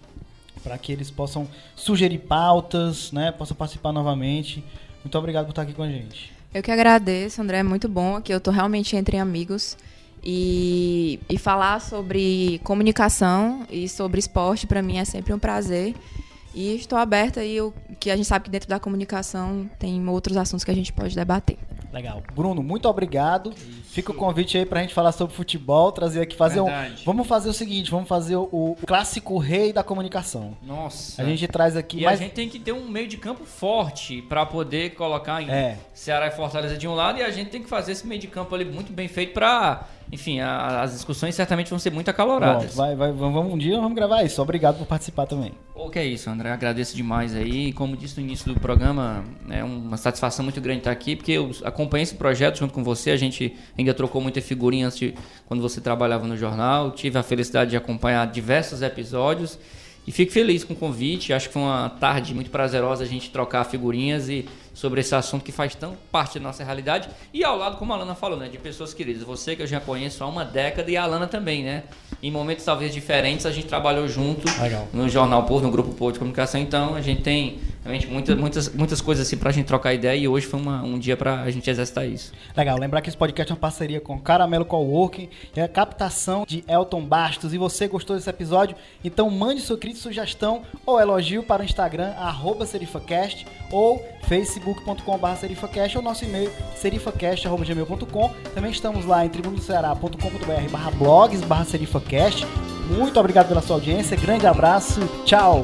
para que eles possam sugerir pautas, né, possam participar novamente. Muito obrigado por estar aqui com a gente. Eu que agradeço, André, é muito bom. Aqui eu tô realmente entre amigos. E falar sobre comunicação e sobre esporte, para mim, é sempre um prazer. E estou aberta aí, que a gente sabe que dentro da comunicação tem outros assuntos que a gente pode debater. Legal. Bruno, muito obrigado. Fica o convite aí pra gente falar sobre futebol, trazer aqui, fazer Verdade. Vamos fazer o seguinte, vamos fazer o clássico rei da comunicação. Nossa. A gente traz aqui E mais... a gente tem que ter um meio de campo forte para poder colocar em Ceará e Fortaleza de um lado, e a gente tem que fazer esse meio de campo ali muito bem feito para, enfim, as discussões certamente vão ser muito acaloradas. Vamos um dia, vamos gravar isso. Obrigado por participar também. O que é isso, André? Agradeço demais aí. Como disse no início do programa, é uma satisfação muito grande estar aqui, porque eu acompanhei esse projeto junto com você. A gente ainda trocou muita figurinha antes de quando você trabalhava no jornal. Tive a felicidade de acompanhar diversos episódios e fico feliz com o convite. Acho que foi uma tarde muito prazerosa a gente trocar figurinhas e sobre esse assunto que faz tão parte da nossa realidade. E ao lado, como a Alana falou, né, de pessoas queridas. Você que eu já conheço há uma década e a Alana também, né? Em momentos talvez diferentes, a gente trabalhou junto. Legal. No Jornal Povo, no Grupo Povo de Comunicação. Então, a gente tem realmente muitas coisas assim pra gente trocar ideia e hoje foi um dia pra gente exercitar isso. Legal, lembrar que esse podcast é uma parceria com Caramelo Coworking, é a captação de Elton Bastos. E você gostou desse episódio? Então mande sua crítica, sugestão ou elogio para o Instagram, @serifacast ou facebook.com/serifacast ou nosso e-mail serifacast@gmail.com. Também estamos lá em tribunoceará.com.br/blogs/serifacast. Muito obrigado pela sua audiência, grande abraço, tchau!